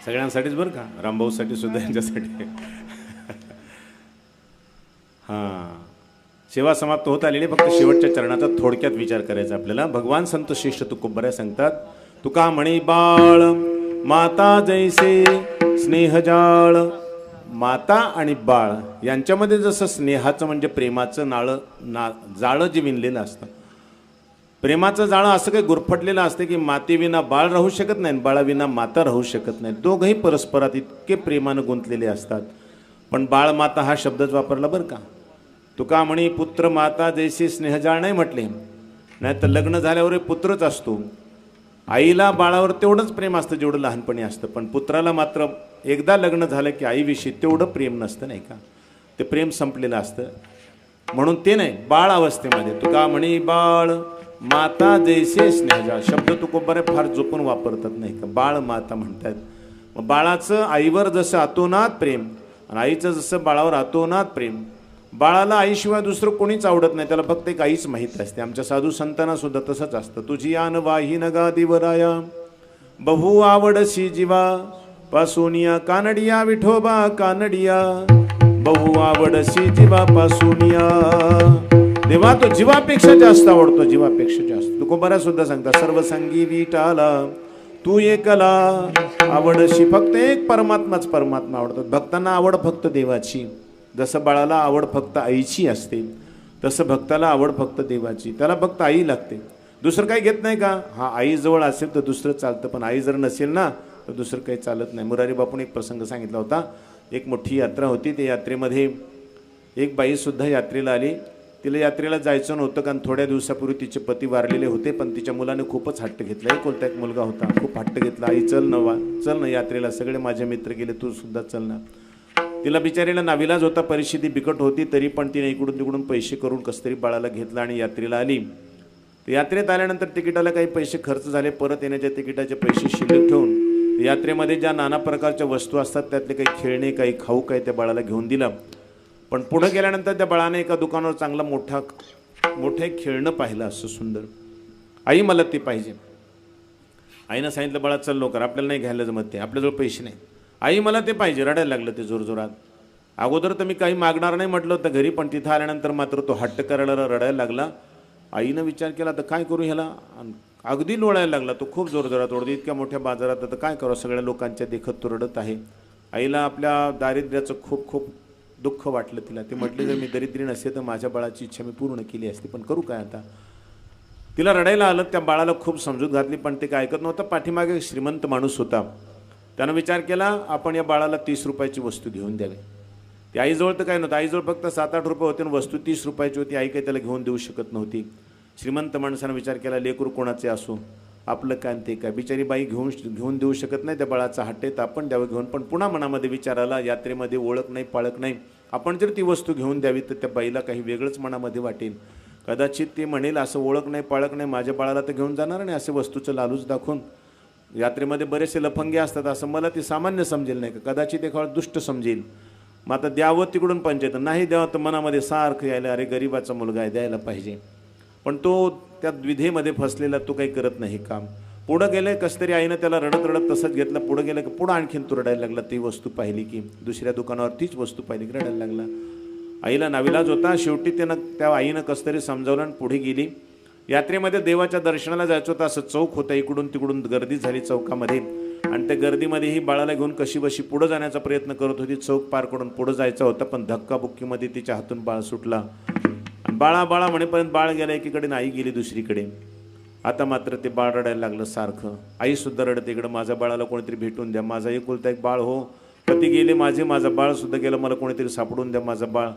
सगळ्यांसाठीच बरं का, रामभाऊसाठी सुद्धा यांच्यासाठी. हां, सेवा समाप्त होत आलेली, फक्त शेवटच्या चरणाचा थोडक्यात विचार करायचा आपल्याला. भगवान संत श्रेष्ठ तुकोबऱ्या सांगतात, तुका म्हणे बाळ माता जैसे स्नेहजाळ. माता आणि बाळ यांच्यामध्ये जसं स्नेहाचं म्हणजे प्रेमाचं जाळं जे विणलेलं असतं, प्रेमाचं जाळं असं काही गुरफटलेलं असतं की मातेविना बाळ राहू शकत नाही, बाळाविना माता राहू शकत नाही. दोघंही परस्परात इतके प्रेमानं गुंतलेले असतात. पण बाळ माता हा शब्दच वापरला बरं का. तुका म्हणे पुत्र माता जैसे स्नेहजाळ नाही म्हटले, नाही तर लग्न झाल्यावर पुत्रच असतो. आईला बाळावर तेवढंच प्रेम असतं जेवढं लहानपणी असतं, पण पुत्राला मात्र एकदा लग्न झालं की आईविषयी तेवढं प्रेम नसतं नाही का, ते प्रेम संपलेलं असतं. म्हणून ते नाही, बाळ अवस्थेमध्ये तुका म्हणे बाळ माता जैसे स्नेहजाळ शब्द तुकोबरे फार जपून वापरतात नाही का. बाळ माता म्हणतात. मग बाळाचं आईवर जसं अतोनात प्रेम आणि आईचं जसं बाळावर अतोनात प्रेम. बाळाला आईशिवाय दुसरं कोणीच आवडत नाही, त्याला फक्त एक आईच माहीत असते. आमच्या साधू संतांना सुद्धा तसंच असतं. तुझी आन वाही नगा दिवराया बहु आवडशी जीवा पासोनिया कानडिया विठोबा कानडिया बहु आवडशी जीवा पासोनिया. देवा तो जीवापेक्षा जास्त आवडतो, जीवापेक्षा जास्त. तुकोबरा सुद्धा सांगता सर्व संगी विटाला तू एकला आवडशी. फक्त एक परमात्माच परमात्मा आवडतो. भक्तांना आवड फक्त देवाची. जसं बाळाला आवड फक्त आईची असते, तसं भक्ताला आवड फक्त देवाची. त्याला फक्त आई लागते, दुसरं काही घेत नाही का. हा आई जवळ असेल तर दुसरं चालतं, पण आई जर नसेल ना तर दुसरं काही चालत नाही. मुरारी बापून एक प्रसंग सांगितला होता. एक मोठी यात्रा होती, त्या यात्रेमध्ये एक बाईसुद्धा यात्रेला आली. तिला यात्रेला जायचं नव्हतं, कारण थोड्या दिवसापूर्वी तिचे पती वारलेले होते. पण तिच्या मुलाने खूपच हट्ट घेतला. एकुलता एक मुलगा होता, खूप हट्ट घेतला. आई चल ना, चल ना यात्रेला, सगळे माझे मित्र गेले, तू सुद्धा चल ना. तिला बिचारीला नाविलाज होता, परिस्थिती बिकट होती, तरी पण तिने इकडून तिकडून पैसे करून कसं तरी बाळाला घेतला आणि यात्रेला आली. यात्रेत आल्यानंतर तिकिटाला काही पैसे खर्च झाले, परत येण्याच्या तिकिटाचे पैसे शिल्लक ठेवून यात्रेमध्ये ज्या नाना प्रकारच्या वस्तू असतात त्यातले काही खेळणे, काही खाऊ, काही त्या बाळाला घेऊन दिलं. पण पुढे गेल्यानंतर त्या बाळाने एका दुकानावर चांगला मोठं एक खेळणं पाहिलं, असं सुंदर. आई मला ते पाहिजे. आईनं सांगितलं बाळा चल लवकर, आपल्याला नाही घ्यायला जमत ते, आपल्याजवळ पैसे नाही. आई मला ते पाहिजे. रडायला लागलं ते जोरजोरात. अगोदर तर मी काही मागणार नाही म्हटलं होतं घरी, पण तिथं आल्यानंतर मात्र तो हट्ट करायला रडायला लागला. आईनं विचार केला तर काय करू ह्याला, अगदी लोळायला लागला तो खूप जोरजोरात ओरडत. इतक्या मोठ्या बाजारात आता काय करू, सगळ्या लोकांच्या देखत तो रडत आहे. आईला आपल्या दारिद्र्याचं खूप खूप दुःख वाटलं तिला. ते म्हटले जर मी दरिद्री नसते तर माझ्या बाळाची इच्छा मी पूर्ण केली असती, पण करू काय आता. तिला रडायला आलं. त्या बाळाला खूप समजूत घातली, पण ते काय ऐकत नव्हतं. पाठीमागे एक श्रीमंत माणूस होता. त्यानं विचार केला आपण या बाळाला 30 रुपयाची वस्तू घेऊन द्यावी. ती आईजवळ तर काय नव्हतं, आईजवळ फक्त 7-8 रुपये होते आणि वस्तू 30 रुपयाची होती. आई काही त्याला घेऊन देऊ शकत नव्हती. श्रीमंत माणसानं विचार केला लेकरू कोणाचे असो, आपलं काय ते काय, बिचारी बाई घेऊन देऊ शकत नाही, त्या बाळाचा हट्ट आहे तर आपण द्यावं घेऊन. पण पुन्हा मनामध्ये विचार आला, यात्रेमध्ये ओळख नाही पाळख नाही, आपण जर ती वस्तू घेऊन द्यावी तर त्या बाईला काही वेगळंच मनामध्ये वाटेल. कदाचित ती म्हणेल असं ओळख नाही पाळख नाही, माझ्या बाळाला तर घेऊन जाणार नाही, असे वस्तूचं लालूच दाखवून. यात्रेमध्ये बरेचसे लफंगे असतात असं मला ती सामान्य समजेल नाही का, कदाचित एखादा दुष्ट समजेल. मग आता द्यावं तिकडून पंचायत, नाही द्यावं तर मनामध्ये सारखं यायला, अरे गरीबाचा मुलगा आहे द्यायला पाहिजे. पण तो त्या द्विधेमध्ये फसलेला, तो काही करत नाही काम. पुढं गेले कसं तरी आईनं त्याला रडत रडत तसंच घेतलं. पुढं गेलं की पुढं आणखीन तो रडायला लागला. ती वस्तू पाहिली की दुसऱ्या दुकानावर तीच वस्तू पाहिली की रडायला लागला. आईला नाविलाज होता. शेवटी त्या आईनं कसं तरी समजावलं आणि पुढे गेली. यात्रेमध्ये देवाच्या दर्शनाला जायचं होतं. असं चौक होता, इकडून तिकडून गर्दी झाली चौकामध्ये, आणि त्या गर्दीमध्ये ही बाळाला घेऊन कशी बशी पुढं जाण्याचा प्रयत्न करत होती. चौक पार करून पुढं जायचं होतं, पण धक्काबुक्कीमध्ये तिच्या हातून बाळ सुटला. बाळा बाळा म्हणेपर्यंत बाळ गेला एकीकडे, आई गेली दुसरीकडे. आता मात्र ते बाळ रडायला लागलं सारखं. आईसुद्धा रडते, इकडं माझ्या बाळाला कोणीतरी भेटून द्या, माझा एकुलता एक बाळ हो, पती गेले माझे, माझं बाळसुद्धा गेलं, मला कोणीतरी सापडून द्या माझं बाळ,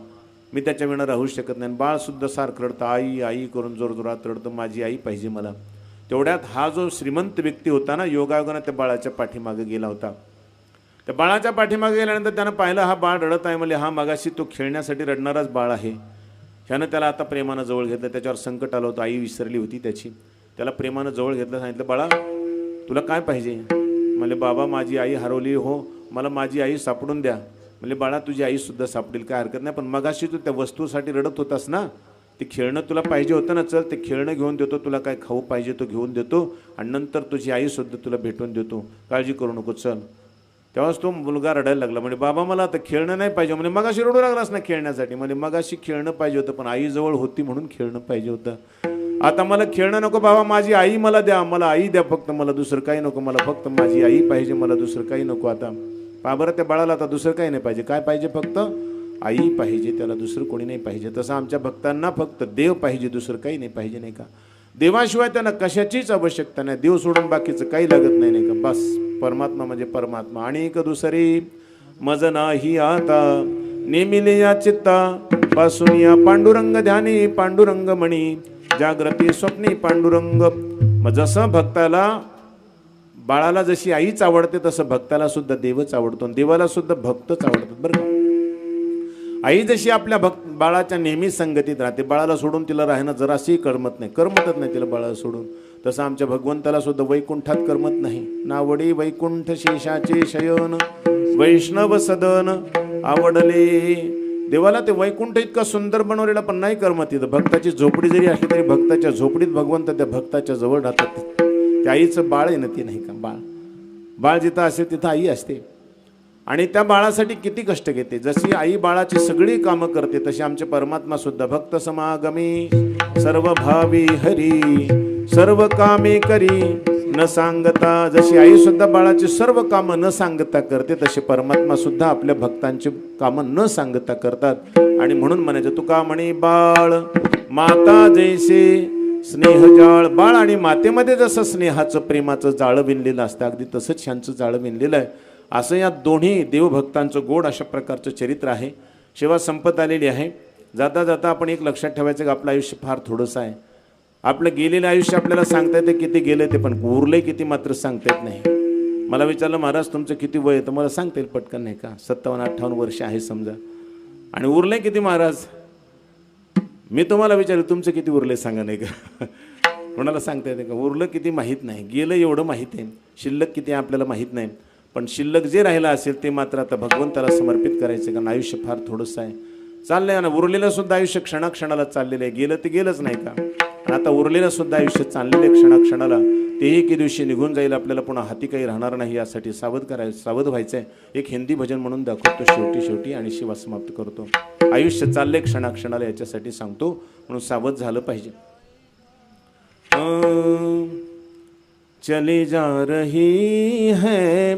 मी त्याच्या विना राहू शकत नाही. बाळसुद्धा सारखं रडतं, आई आई करून जोरजोरात रडतं, माझी आई पाहिजे मला. तेवढ्यात हा जो श्रीमंत व्यक्ती होता ना, योगायोगानं त्या बाळाच्या पाठीमागे गेला होता. त्या बाळाच्या पाठीमागे गेल्यानंतर त्यानं पाहिलं हा बाळ रडत आहे. म्हणजे हा मागाशी तो खेळण्यासाठी रडणाराच बाळ आहे. ह्यानं त्याला आता प्रेमानं जवळ घेतलं. त्याच्यावर संकट आलं होतं, आई विसरली होती त्याची. त्याला प्रेमानं जवळ घेतलं, सांगितलं बाळा तुला काय पाहिजे. म्हणजे बाबा माझी आई हरवली हो, मला माझी आई सापडून द्या. म्हणजे बाळा तुझी आईसुद्धा सापडेल, काय हरकत नाही, पण मगाशी तू त्या वस्तूसाठी रडत होतास ना, ते खेळणं तुला पाहिजे होतं ना, चल ते खेळणं घेऊन देतो, तुला काय खाऊ पाहिजे तो घेऊन देतो, आणि नंतर तुझी आईसुद्धा तुला भेटून देतो, काळजी करू नको चल. तेव्हाच तो मुलगा रडायला लागला. म्हणजे बाबा मला आता खेळणं नाही पाहिजे. म्हणजे मगाशी रडू लागलास ना खेळण्यासाठी. म्हणजे मगाशी खेळणं पाहिजे होतं, पण आई जवळ होती म्हणून खेळणं पाहिजे होतं. आता मला खेळणं नको बाबा, माझी आई मला द्या, मला आई द्या फक्त, मला दुसरं काही नको, मला फक्त माझी आई पाहिजे, मला दुसरं काही नको. आता बरं त्या बाळाला आता दुसरं काही नाही पाहिजे, काय पाहिजे फक्त आई पाहिजे, त्याला दुसरं कोणी नाही पाहिजे. तसं आमच्या भक्तांना फक्त देव पाहिजे, दुसरं काही नाही पाहिजे, नाही का. देवाशिवाय त्यांना कशाचीच आवश्यकता नाही, देव सोडून बाकीचं काही लागत नाही, नाही का. बस परमात्मा म्हणजे परमात्मा. आणि एक दुसरी मज नाही आता नेमिले या चित्ता पासून या पांडुरंग ध्यानी पांडुरंग मणी जागृती स्वप्नी पांडुरंग. मग जसं भक्ताला बाळाला जशी आईच आवडते तसं भक्ताला सुद्धा देवच आवडतो, देवाला सुद्धा भक्तच आवडतात बरं का. आई जशी आपल्या बाळाच्या नेहमी संगतीत राहते, बाळाला सोडून तिला राहणं जराशी करमत नाही तिला बाळाला सोडून, तसं आमच्या भगवंताला सुद्धा वैकुंठात करमत नाही. नावडी वैकुंठ शेषाचे शयन वैष्णव सदन आवडले. देवाला ते वैकुंठ इतका सुंदर बनवलेला पण नाही करमत. तिथं भक्ताची झोपडी जरी असली तरी भक्ताच्या झोपडीत भगवंत त्या भक्ताच्या जवळ राहतात. त्या आईचं बाळ आहे ना ते, नाही का. बाळ जिथं असेल तिथं आई असते, आणि त्या बाळासाठी किती कष्ट घेते. जशी आई बाळाची सगळी कामं करते तशी आमचे परमात्मा सुद्धा भक्त समागमी सर्व भावी हरी सर्व कामे करी न सांगता. जशी आई सुद्धा बाळाची सर्व कामं न सांगता करते तसे परमात्मा सुद्धा आपल्या भक्तांची कामं न सांगता करतात. आणि म्हणून म्हणायचं तुका म्हणे बाळ माता जैसे स्नेह जाळ. बाळ आणि मातेमध्ये जसं स्नेहाचं प्रेमाचं जाळं विणलेलं असतं अगदी तसंच ह्यांचं जाळं विणलेलं आहे. असं या दोन्ही देवभक्तांचं गोड अशा प्रकारचं चरित्र आहे. सेवा संपत आलेली आहे. जाता जाता आपण एक लक्षात ठेवायचं की आपलं आयुष्य फार थोडंसं आहे. आपलं गेलेलं आयुष्य आपल्याला सांगता येते किती गेलं ते, पण उरले किती मात्र सांगता येत नाही. मला विचारलं महाराज तुमचं किती वय आहे, तर मला सांगता येईल पटकन, नाही का. 57-58 वर्ष आहे समजा. आणि उरले किती महाराज, मी तुम्हाला विचारलं तुमचं किती उरले सांगा, नाही का. कोणाला सांगता येते का. उरलं किती माहीत नाही, गेलं एवढं माहीत आहे, शिल्लक किती आपल्याला माहीत नाही. पण शिल्लक जे राहिलं असेल ते मात्र आता भगवंताला समर्पित करायचं, कारण आयुष्य फार थोडंसं आहे. चाललंय ना, उरलेलं सुद्धा आयुष्य क्षणाक्षणाला चाललेलं आहे. गेलं ते गेलंच, नाही का. आणि आता उरलेलं सुद्धा आयुष्य चाललेले क्षणाक्षणाला तेही एके दिवशी निघून जाईल, आपल्याला पुन्हा हाती काही राहणार नाही, यासाठी सावध व्हायचं आहे. एक हिंदी भजन म्हणून दाखवतो शेवटी आणि शिवा समाप्त करतो. आयुष्य चालले क्षणाक्षणाला याच्यासाठी सांगतो, म्हणून सावध झालं पाहिजे. चली जा रही है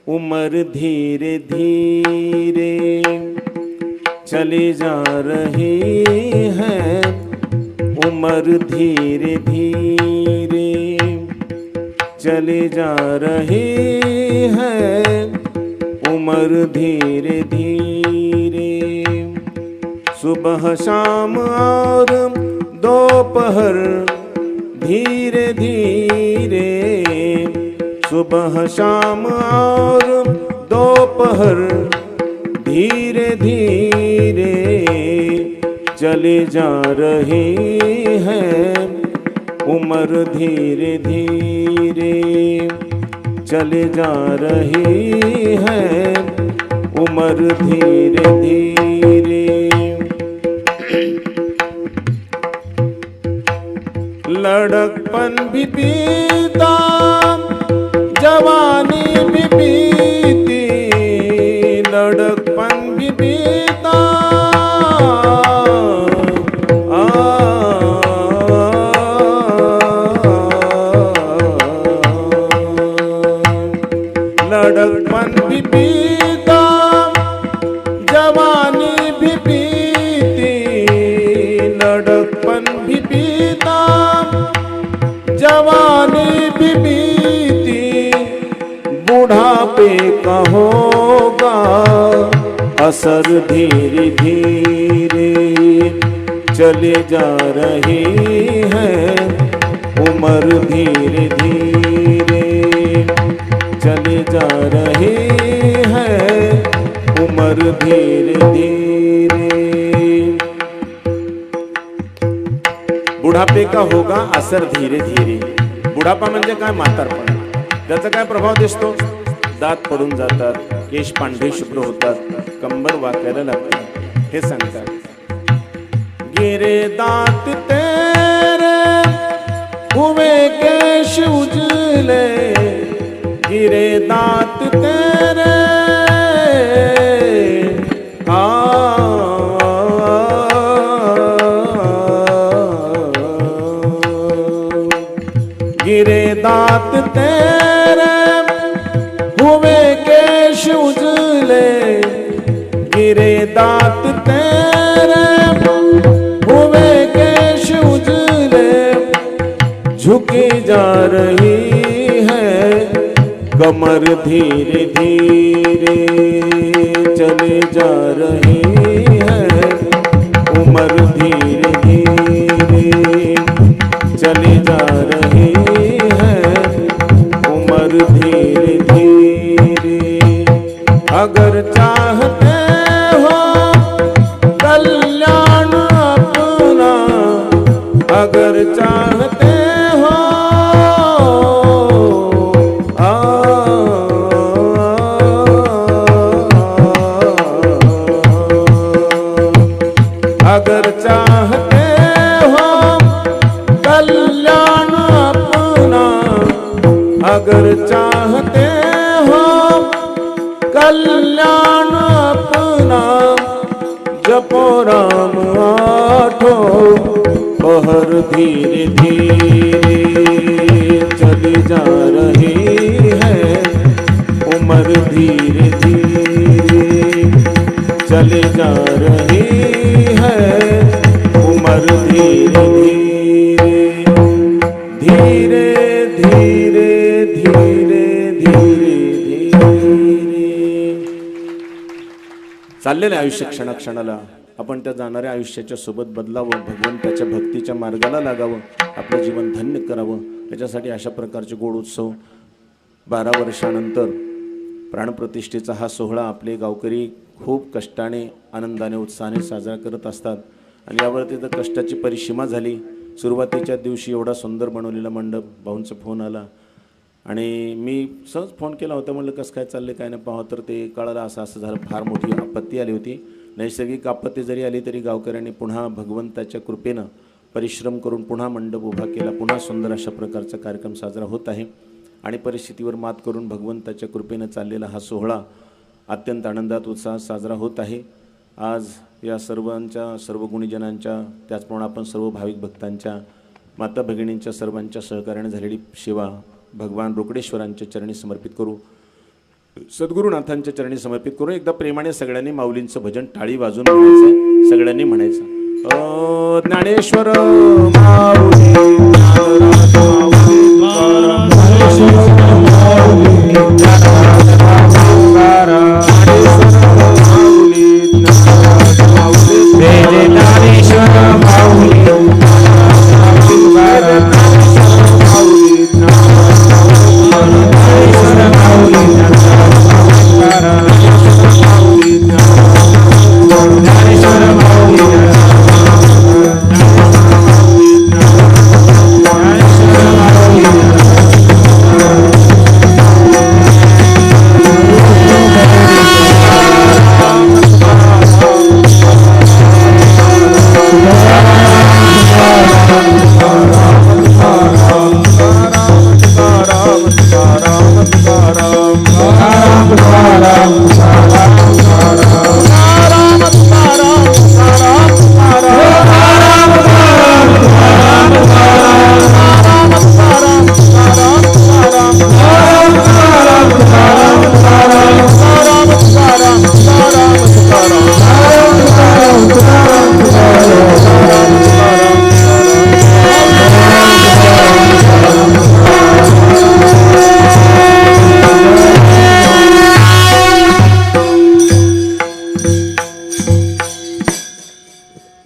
उम्र धीरे धीरे, चली जा रही है उम्र धीरे धीरे, चली जा रही है उम्र धीरे धीरे. सुबह शाम और दोपहर धीरे धीरे, सुबह शाम और दोपहर धीरे धीरे, चली जा रही है उम्र धीरे धीरे, चली जा रही है उम्र धीरे धीरे. लड़कपन भी बीता जवानी भी बीती, लड़कपन भी बीता लड़कपन भी बीता जवानी भी बीती, लड़कपन भी बीता जवानी भी बीती. बुढ़ापे का होगा असर धीरे धीरे, चले जा रही है उम्र धीरे धीरे, चले जा रही है उम्र धीरे धीरे. बुढापे का होगा असर धीरे धीरे. बुढापा म्हणजे काय? म्हातारपण. त्याचा काय प्रभाव दिसतो? दात पडून जातात, केश पांढरे शुभ्र होतात, कंबर वाकायला लागते, हे सांगतात. गिरे दात तेरे हुए केश उजले, गिरे दात तेरे गिरे दात तेरे हुए केश उजले, गिरे दात तेरे हुए केश उजले. झुकी जा रही है कमर धीरे धीरे, चले जा रही है उम्र धीरे धीरे, चले जा रही है उम्र धीरे धीरे. अगर चाहते हो कल्याण अपना, अगर चाहते हो अगर चाहते हो कल्याण अपना, अगर चाहते हो कल्याण अपना, जपो राम आठो पहर धीरे धीरे, चली जा रही है उम्र धीरे धीरे, चली जा रही है उम्र धीरे धीरे, धीरे धीरे धीरे धीरे. चाललेलं आयुष्य क्षणाक्षणाला आपण त्या जाणाऱ्या आयुष्याच्या सोबत बदलावं, भगवंताच्या भक्तीच्या मार्गाला लागावं, आपलं जीवन धन्य करावं. याच्यासाठी अशा प्रकारचे गोड उत्सव 12 वर्षानंतर प्राणप्रतिष्ठेचा हा सोहळा आपले गावकरी खूप कष्टाने, आनंदाने, उत्साहाने साजरा करत असतात. आणि यावरती तर कष्टाची परिसीमा झाली. सुरुवातीच्या दिवशी एवढा सुंदर बनवलेला मंडप, भाऊंचा फोन आला आणि मी सहज फोन केला होता, म्हणलं कसं काय चाललं काय नाही पाहावं, तर ते कळालं असं असं झालं. फार मोठी आपत्ती आली होती. नैसर्गिक आपत्ती जरी आली तरी गावकऱ्यांनी पुन्हा भगवंताच्या कृपेनं परिश्रम करून पुन्हा मंडप उभा केला, पुन्हा सुंदर अशा प्रकारचा कार्यक्रम साजरा होत आहे आणि परिस्थितीवर मात करून भगवंताच्या कृपेनं चाललेला हा सोहळा अत्यंत आनंदात उत्साहात साजरा होत आहे. आज या सर्वांच्या, सर्व गुणीजनांच्या, त्याचप्रमाणे आपण सर्व भाविक भक्तांच्या, माता भगिनींच्या सर्वांच्या सहकार्याने झालेली सेवा भगवान रोकडेश्वरांच्या चरणी समर्पित करू, सद्गुरुनाथांच्या चरणी समर्पित करू. एकदा प्रेमाने सगळ्यांनी माऊलींचं भजन टाळी वाजून म्हणायचं, सगळ्यांनी म्हणायचं. ज्ञानेश्वर माऊली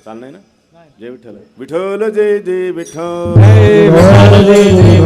चालणार ना. जय विठ्ठल. विठ्ठल जय जय विठ्ठल. जय विठ्ठल जय जय